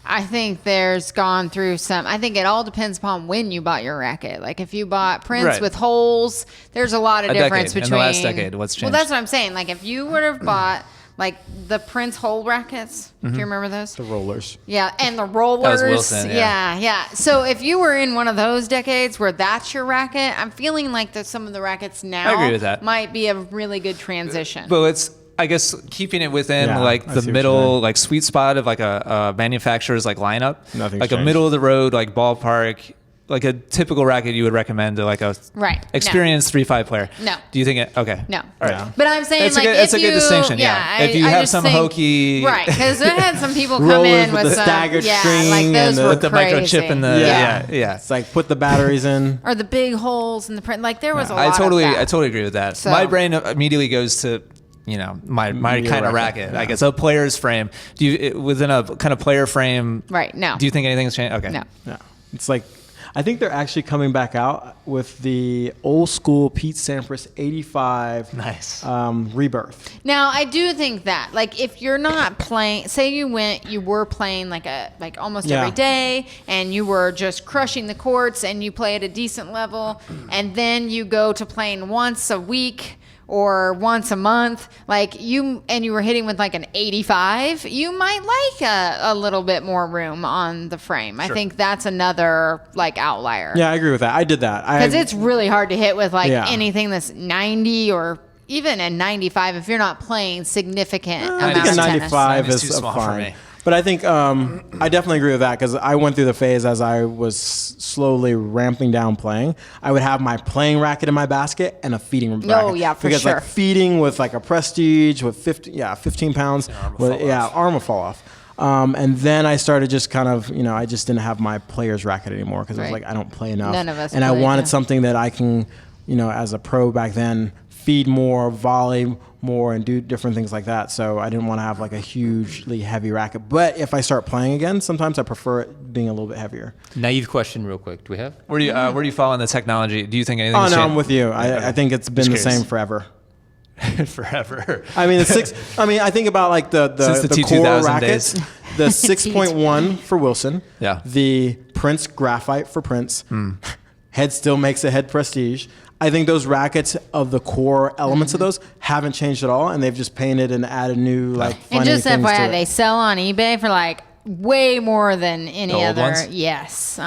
I think there's gone through some. I think it all depends upon when you bought your racket. Like if you bought Prince Right. with holes, there's a lot of A difference decade. between In the last decade, what's Well, changed? that's what I'm saying. Like if you would have bought like the Prince hole rackets, do you remember those? The rollers. Yeah, and the rollers. Wilson, yeah. yeah. So if you were in one of those decades where that's your racket, I'm feeling like that some of the rackets now I agree with that. might be a really good transition. But it's, I guess, keeping it within Yeah, like I the see what you're middle, saying. like sweet spot of like a manufacturer's like lineup, Nothing's like a changed. middle of the road, like ballpark, like a typical racket you would recommend to like a Right. No. experienced 3-5 player. No. Do you think it? Okay. No. All right. Yeah. But I'm saying It's a like good- it's if a good you, distinction, yeah. If you I have just some think- hokey- right? Because I had some people come Rollers in with with the some, staggered yeah, string like those and were With the crazy. microchip and the yeah. It's like put the batteries in. or the big holes in the print. Like there was a lot I totally of that. agree with that. So- My brain immediately goes to, you know, my Your kind of racket, racket. yeah. I guess a player's frame. Do you within a kind of player frame? Right, no. Do you think anything's changed? Okay. No. Yeah. It's like, I think they're actually coming back out with the old school Pete Sampras 85 Nice. rebirth. Now I do think that like if you're not playing, say you were playing like almost Yeah. every day, and you were just crushing the courts, and you play at a decent level, and then you go to playing once a week or once a month, like you were hitting with like an 85, you might like a little bit more room on the frame. I think that's another like outlier. Yeah, I agree with that. I did that. Because it's really hard to hit with like Yeah. anything that's 90 or even a 95 if you're not playing significant I amounts think a of tennis. 95 It's is too small for fine. me. But I think I definitely agree with that because I went through the phase as I was slowly ramping down playing. I would have my playing racket in my basket and a feeding racket. yeah, for because sure. like feeding with like a Prestige with 15 pounds, arm will fall off. And then I started just kind of, I just didn't have my player's racket anymore because I was Right. like, I don't play enough. None of us And I played, wanted yeah. something that I can, as a pro back then, feed more, volley more, and do different things like that. So I didn't want to have like a hugely heavy racket. But if I start playing again, sometimes I prefer it being a little bit heavier. Naive question real quick. Do we have? Where do you fall in the technology? Do you think anything's Oh, no, changed? I'm with you. I think it's been the curious. same forever. Forever. I mean, I think about like the Since the core T2000 rackets, days. the 6.1 for Wilson, Yeah. the Prince Graphite for Prince, Head still makes a Head Prestige. I think those rackets of the core elements of those haven't changed at all, and they've just painted and added new like funny And just things to FYI, it. they sell on eBay for like way more than any The old other. ones? Yes,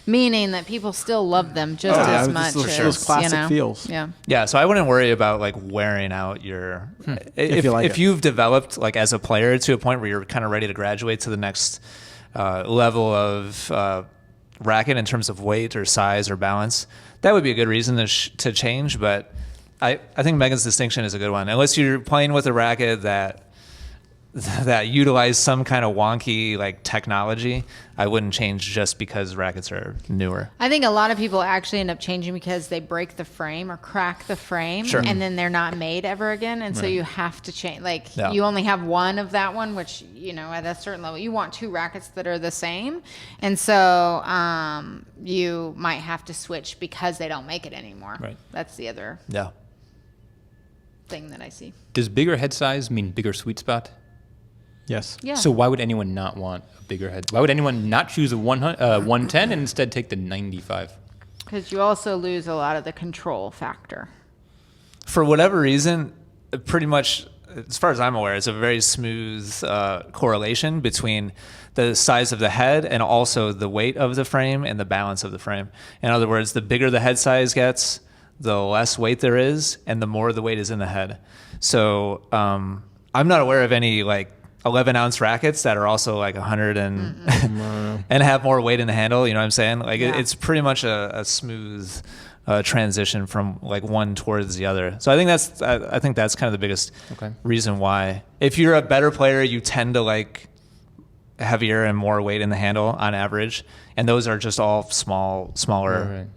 meaning that people still love them just Oh, yeah, as just much those- as those classic you know. feels. Yeah. Yeah, so I wouldn't worry about like wearing out your. If you like if it. you've developed like as a player to a point where you're kind of ready to graduate to the next level of racket in terms of weight or size or balance, that would be a good reason to change. But I think Megan's distinction is a good one. Unless you're playing with a racket that utilize some kind of wonky like technology, I wouldn't change just because rackets are newer. I think a lot of people actually end up changing because they break the frame or crack the frame, Sure. and then they're not made ever again, and so you have to change. Like Yeah. you only have one of that one, which at a certain level you want two rackets that are the same, and so you might have to switch because they don't make it anymore. Right. That's the other Yeah. thing that I see. Does bigger head size mean bigger sweet spot? Yes. Yeah. So why would anyone not want a bigger head? Why would anyone not choose a 110 and instead take the 95? Because you also lose a lot of the control factor. For whatever reason, pretty much, as far as I'm aware, it's a very smooth correlation between the size of the head and also the weight of the frame and the balance of the frame. In other words, the bigger the head size gets, the less weight there is, and the more the weight is in the head. So I'm not aware of any like 11-ounce rackets that are also like 100 and have more weight in the handle. You know what I'm saying? Like it's pretty much a smooth transition from like one towards the other. So I think that's kind of the biggest reason why. If you're a better player, you tend to like heavier and more weight in the handle on average, and those are just all smaller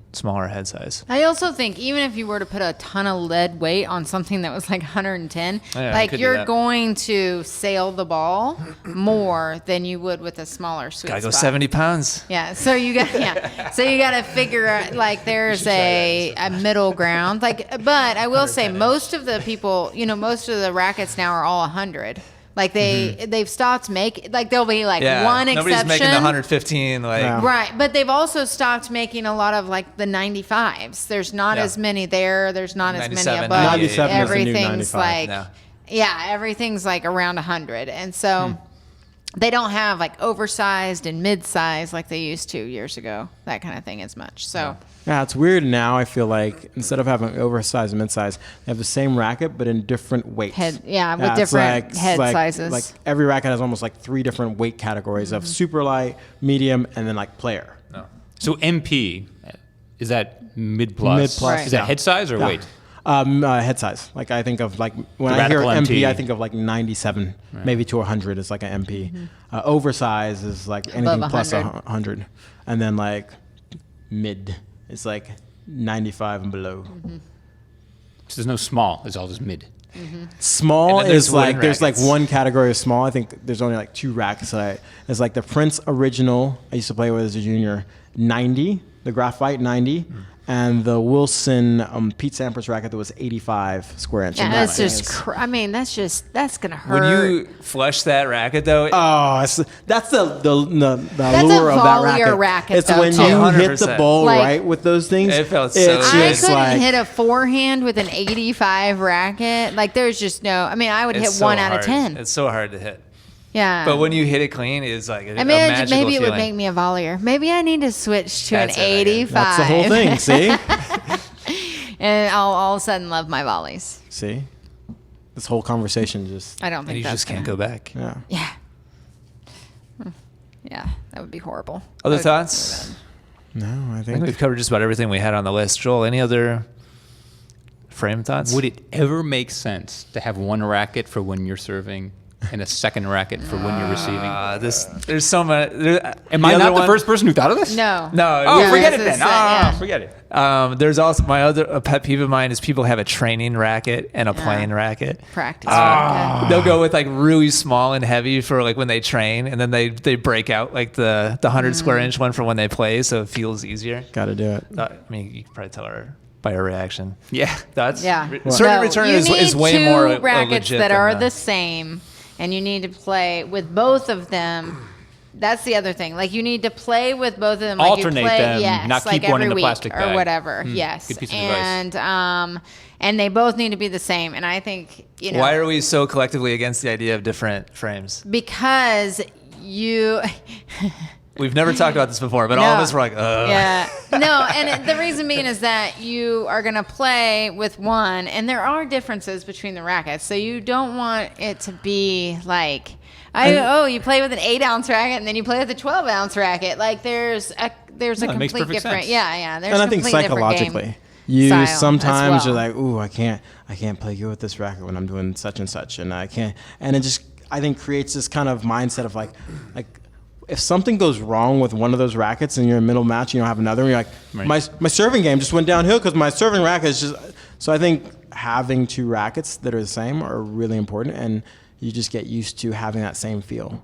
head size. I also think even if you were to put a ton of lead weight on something that was like 110, like you're going to sail the ball more than you would with a smaller sweet Gotta go spot. 70 pounds. Yeah, so you got so you got to figure out like there's a middle ground. Like, but I will say most of the people, most of the rackets now are all 100. Like they've stopped making, like there'll be like one exception. Nobody's making the 115 right, but they've also stopped making a lot of like the 95s. There's not as many there. There's not as many above. 97 everything's is the new 95. like everything's like around 100, and so they don't have like oversized and mid-size like they used to years ago. That kind of thing as much. So. Yeah, it's weird now. I feel like instead of having oversized and mid-size, they have the same racket but in different weights. With different head sizes. Like every racket has almost like 3 different weight categories of super light, medium, and then like player. No. So MP, is that mid plus? Mid plus. Is that head size or weight? Head size. Like I think of like when I hear MP, MT. I think of like 97, maybe to 100 is like an MP. Oversize is like anything Above plus 100. 100, and then like mid. It's like 95 and below. So there's no small. It's all just mid. Small And then is like there's there's like rackets. one category of small. I think there's only like 2 rackets that it's like the Prince Original I used to play with as a junior, 90, the graphite 90, and the Wilson Pete Sampras racket that was 85 square inch. Yeah, And that's that just. is- That's gonna hurt. When you flush that racket though, that's the a allure of that volley racket. It's though, when too. you hit the 100%. ball Like- right with those things. It felt so it's good. I just couldn't like hit a forehand with an 85 racket. Like there's just no. I mean, I would it's hit so 1 out of hard. 10. It's so hard to hit. Yeah. But when you hit it clean, it's like a I mean, magical maybe it would feeling. make me a volleyer. Maybe I need to switch to That's an it, I guess. 85. that's the whole thing. See, And I'll all of a sudden love my volleys. see, this whole conversation just I don't And think you that's just can't go back. yeah. Yeah. Yeah, that would be horrible. Other That would be thoughts? really No, I I think think we've covered just about everything we had on the list. Joel, any other frame thoughts? Would it ever make sense to have one racket for when you're serving and a second racket for when you're receiving? There's so much. Am I not the first person who thought of this? bad. No. No. Oh, yeah, forget this it then. is, yeah. Forget it. There's also my other pet peeve of mine is people have a training racket and a Yeah. playing racket. Practice. racket. They'll go with like really small and heavy for like when they train, and then they break out like the 100 square inch one for when they play, so it feels easier. got to do it. I mean, you can probably tell her by her reaction. Yeah. That's Yeah. certain No, return you is need way two more rackets legit that than are the same, and you need to play with both of them. That's the other thing. Like you need to play with both of them. Like Alternate you play, them, yes, not like keep one every in the week plastic or bag. whatever. Yes, good piece of advice. and they both need to be the same. And I think Why are we so collectively against the idea of different frames? because you. We've never talked about this before, but all of us were like, ugh. Yeah. No, and the reason being is that you are going to play with one, and there are differences between the rackets. So you don't want it to be like, you play with an 8-ounce racket, and then you play with a 12-ounce racket. Like there's a No, it makes complete perfect different. sense. Yeah. There's And I a think complete different psychologically, game you style as sometimes well. you're like, ooh, I can't play good with this racket when I'm doing such and such, and I can't. And it just, I think, creates this kind of mindset of like if something goes wrong with one of those rackets and you're in middle match, you don't have another, and you're like, Right. my serving game just went downhill because my serving racket is just. So I think having 2 rackets that are the same are really important, and you just get used to having that same feel.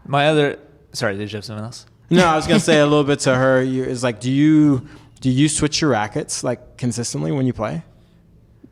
Sorry, did you have something else? No, I was gonna say a little bit to her. Is like, do you switch your rackets like consistently when you play?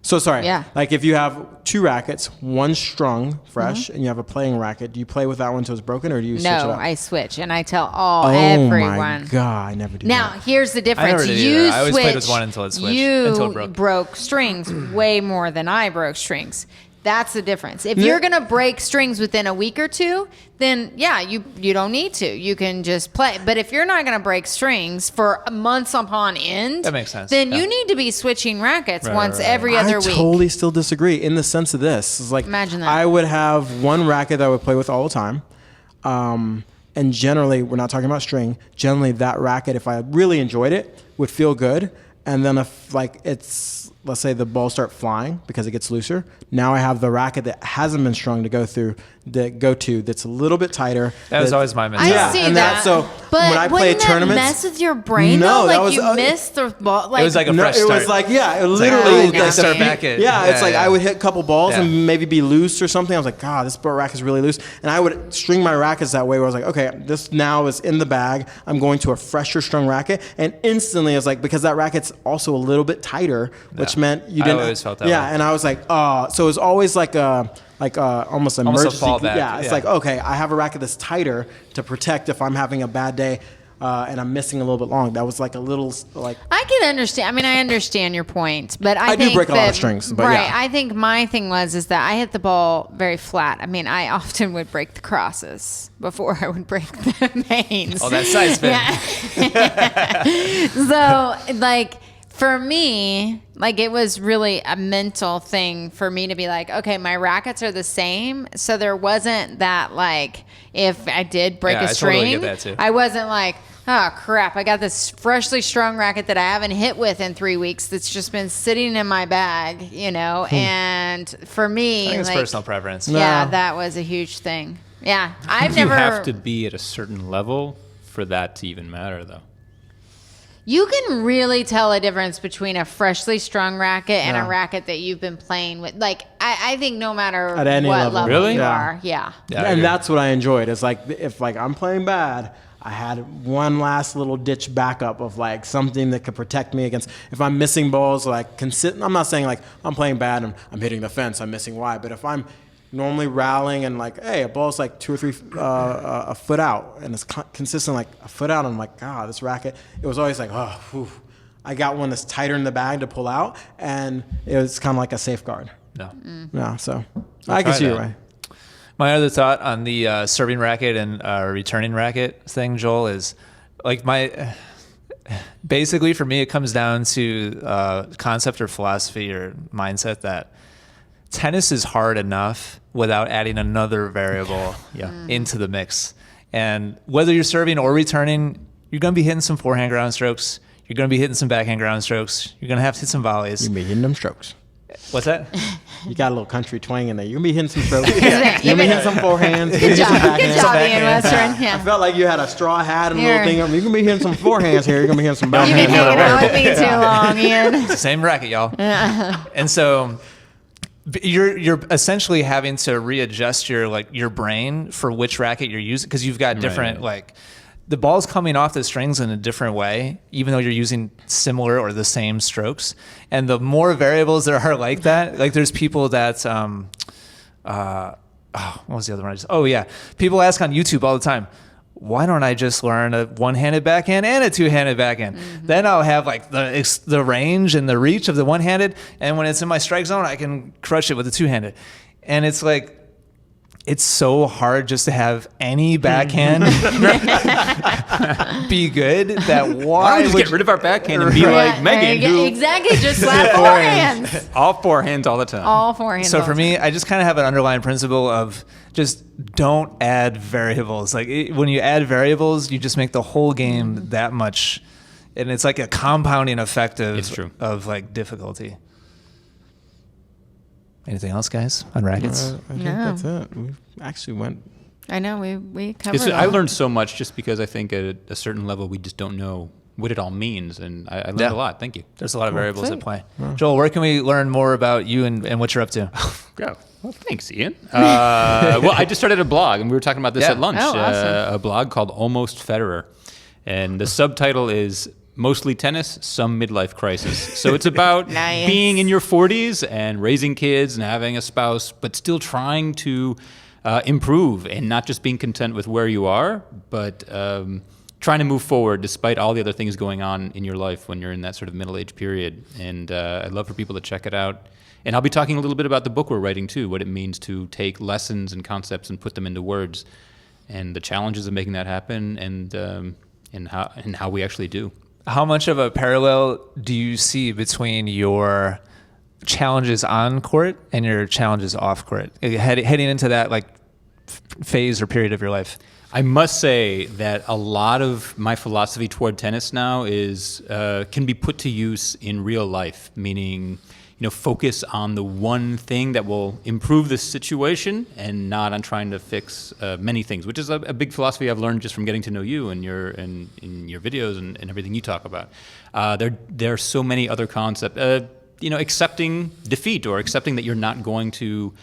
So sorry. Yeah. Like if you have 2 rackets, one strung fresh, and you have a playing racket, do you play with that one until it's broken, or do you switch it No, up? I switch, and I tell Oh everyone. my god, I never do Now, that. here's the difference. never did You either. I always switch. played with one until it switched, You until it broke. strings way more than I broke strings. That's the difference. If you're going to break strings within a week or two, then yeah, you don't need to. You can just play. But if you're not going to break strings for months upon end, that makes sense. Then you need to be switching rackets once every other week. I totally still disagree in the sense of this. It's like, imagine that. I would have one racket that I would play with all the time. And generally, we're not talking about string. Generally, that racket, if I really enjoyed it, would feel good. And then if let's say the balls start flying because it gets looser. Now I have the racket that hasn't been strung to go to that's a little bit tighter. That was always my mentality. I see and that. So but when I play wouldn't tournaments, that mess with your brain no, though? that Like was, you missed the ball. Like, it was like a fresh it start. was like, it like, literally like start back it. Yeah, it's like I would hit a couple balls Yeah. and maybe be loose or something. I was like, God, this racket is really loose. And I would string my rackets that way where I was like, okay, this now is in the bag. I'm going to a fresher strung racket. And instantly I was like, because that racket's also a little bit tighter, which meant you didn't. I always felt that yeah, way. And I was like, so it was always like almost an emergency. fallback, Yeah, it's yeah. like, okay, I have a racket that's tighter to protect if I'm having a bad day. And I'm missing a little bit long. That was like a little like. I can understand. I mean, I understand your point, but I do think break a lot of strings, but right. yeah. I think my thing is that I hit the ball very flat. I mean, I often would break the crosses before I would break the mains. Oh, that side spin. Yeah. So, like, for me, like, it was really a mental thing for me to be like, okay, my rackets are the same. So there wasn't that, like, if I did break Yeah, a I string, totally get that too. I wasn't like, oh, crap, I got this freshly strung racket that I haven't hit with in 3 weeks that's just been sitting in my bag, you know? And for me, I think it's like, personal preference. yeah, No. that was a huge thing. Yeah. You have to be at a certain level for that to even matter, though. You can really tell a difference between a freshly strung racket and a racket that you've been playing with. Like, I think no matter At any what level. Really? you Yeah. are. Yeah. Yeah, I And agree. that's what I enjoyed. It's like if like I'm playing bad, I had one last little ditch backup of like something that could protect me against if I'm missing balls. Like I'm not saying like I'm playing bad and I'm hitting the fence, I'm missing wide. But if I'm normally rallying and like, hey, a ball's like 2 or 3 a foot out and it's consistent like a foot out, I'm like, God, this racket. It was always like, oh, whew. I got one that's tighter in the bag to pull out, and it was kind of like a safeguard. No. Yeah, so I can try see your that. way. My other thought on the serving racket and returning racket thing, Joel, is like basically for me, it comes down to concept or philosophy or mindset that tennis is hard enough without adding another variable into the mix. And whether you're serving or returning, you're going to be hitting some forehand ground strokes. You're going to be hitting some backhand ground strokes. You're going to have to hit some volleys. You can be hitting them strokes. What's that? You got a little country twang in there. You're going to be hitting some strokes. You're Yeah. going to be hitting some forehands. Good job. Good backhands. job, backhand. Ian Western. I Yeah. felt like you had a straw hat and a Here. little thing. You're going to be hitting some forehands here. You're going to be hitting some You've been backhands. hanging out with me too long, Ian. It's the same racket, y'all. And so you're essentially having to readjust your brain for which racket you're using because you've got different like the ball's coming off the strings in a different way, even though you're using similar or the same strokes. And the more variables there are like that, like there's people that what was the other one? People ask on YouTube all the time, why don't I just learn a one-handed backhand and a two-handed backhand? Mm-hmm. Then I'll have like the range and the reach of the one-handed, and when it's in my strike zone, I can crush it with the two-handed. And it's like, it's so hard just to have any backhand be good that Why why don't we just would get rid of our backhand and be Yeah, like Megan, who exactly, just slap forehands. all forehands all the time. All forehands. So all for the me, I just kind of have an underlying principle of just don't add variables. Like when you add variables, you just make the whole game that much, and it's like a compounding effect It's true. of like difficulty. Anything else, guys, on rackets? I think No. that's it. We actually went. I know we covered. I all. learned so much just because I think at a certain level we just don't know what it all means, and I learned Yeah. a lot. Thank you. There's a lot of variables Sweet. at play. Joel, where can we learn more about you and what you're up to? Go. Well, thanks, Ian. Well, I just started a blog, and we were talking about this Yeah. at lunch. Oh, awesome. A blog called Almost Federer, and the subtitle is Mostly Tennis, Some Midlife Crisis. So it's about Nice. being in your 40s and raising kids and having a spouse, but still trying to improve and not just being content with where you are, but trying to move forward despite all the other things going on in your life when you're in that sort of middle-age period. And I'd love for people to check it out. And I'll be talking a little bit about the book we're writing too, what it means to take lessons and concepts and put them into words, and the challenges of making that happen, and how we actually do. How much of a parallel do you see between your challenges on court and your challenges off court, heading into that like phase or period of your life? I must say that a lot of my philosophy toward tennis now is can be put to use in real life, meaning, focus on the one thing that will improve the situation and not on trying to fix many things, which is a big philosophy I've learned just from getting to know you and in your videos and everything you talk about. There are so many other concepts, accepting defeat or accepting that you're not going to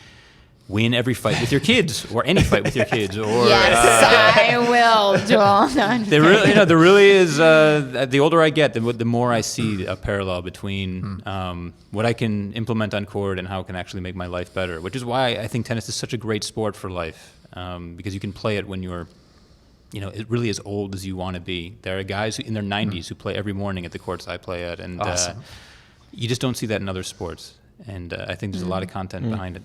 win every fight with your kids or any fight with your kids. Or yes, I will, Joel. There really is. The older I get, the more I see a parallel between what I can implement on court and how it can actually make my life better. Which is why I think tennis is such a great sport for life, because you can play it when you're, it really as old as you want to be. There are guys in their 90s who play every morning at the courts I play at, and awesome. You just don't see that in other sports. And I think there's a lot of content behind it.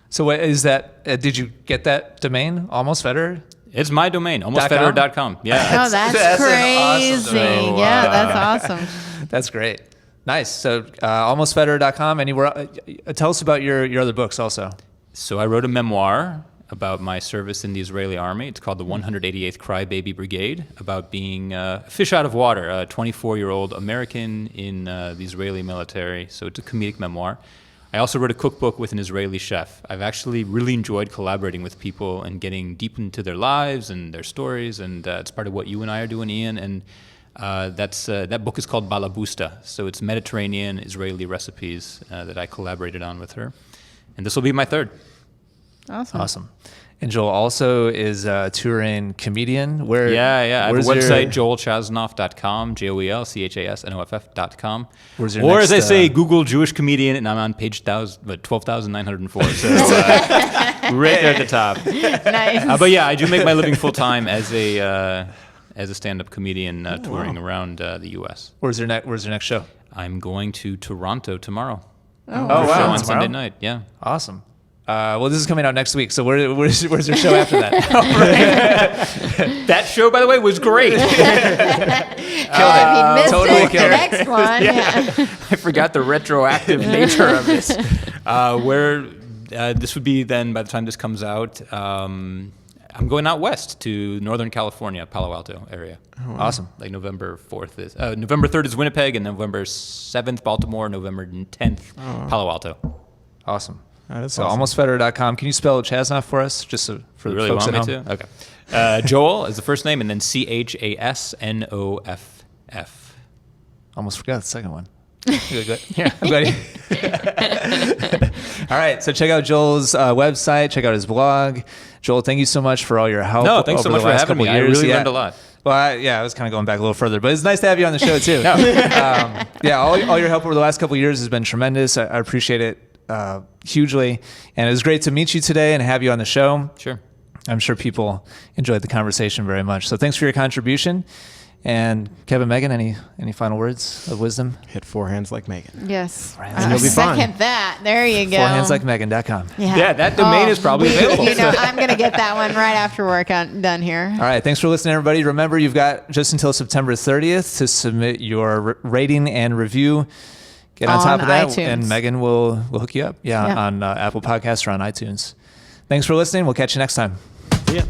So what is that? Did you get that domain, Almost Federer? It's my domain, almostfederer.com. Yeah. Oh, that's crazy. Awesome domain. Yeah, that's awesome. That's great. Nice. So almostfederer.com. Anywhere? Tell us about your other books also. So I wrote a memoir about my service in the Israeli army. It's called the 188th Crybaby Brigade, about being a fish out of water, a 24-year-old American in the Israeli military. So it's a comedic memoir. I also wrote a cookbook with an Israeli chef. I've actually really enjoyed collaborating with people and getting deep into their lives and their stories, and it's part of what you and I are doing, Ian. And that book is called Balabusta. So it's Mediterranean Israeli recipes that I collaborated on with her. And this will be my third. Awesome. And Joel also is a touring comedian. Where? Yeah. I have a website, joelchasnoff.com, JoelChasnoff.com. Or as I say, Google Jewish comedian, and I'm on page 12,904. So right there at the top. Nice. But yeah, I do make my living full time as a stand-up comedian touring around the U.S. Where's your next show? I'm going to Toronto tomorrow. Oh wow! Show on Tomorrow? Sunday night. Yeah. Awesome. Well, this is coming out next week, so where's your show after that? That show, by the way, was great. If you missed Totally it, the next one. Yeah. I forgot the retroactive nature of this. This would be then, by the time this comes out, I'm going out west to Northern California, Palo Alto area. Oh, awesome. Like November 4th is, November 3rd is Winnipeg, and November 7th, Baltimore, November 10th, Palo Alto. Awesome. So awesome. Almostfederer.com. Can you spell Chasnoff for us, just for the really folks want at me home? to? Okay. Joel is the first name, and then CHASNOFF. Almost forgot the second one. Good. Yeah, I'm glad. All right, so check out Joel's website. Check out his blog. Joel, thank you so much for all your help. No, thanks so much for having me. I really learned a lot. Well, I was kind of going back a little further, but it's nice to have you on the show too. All your help over the last couple of years has been tremendous. I appreciate it hugely, and it was great to meet you today and have you on the show. Sure. I'm sure people enjoyed the conversation very much. So thanks for your contribution. And Kevin, Megan, any final words of wisdom? Hit forehands like Megan. Yes. And you'll be fine. Second that. There you go. ForehandsLikeMegan.com. Yeah, that domain is probably available. I'm going to get that one right after work done here. All right. Thanks for listening, everybody. Remember, you've got just until September 30th to submit your rating and review. Get on top of that, iTunes. and Megan will hook you up. On Apple Podcasts or on iTunes. Thanks for listening. We'll catch you next time. See ya.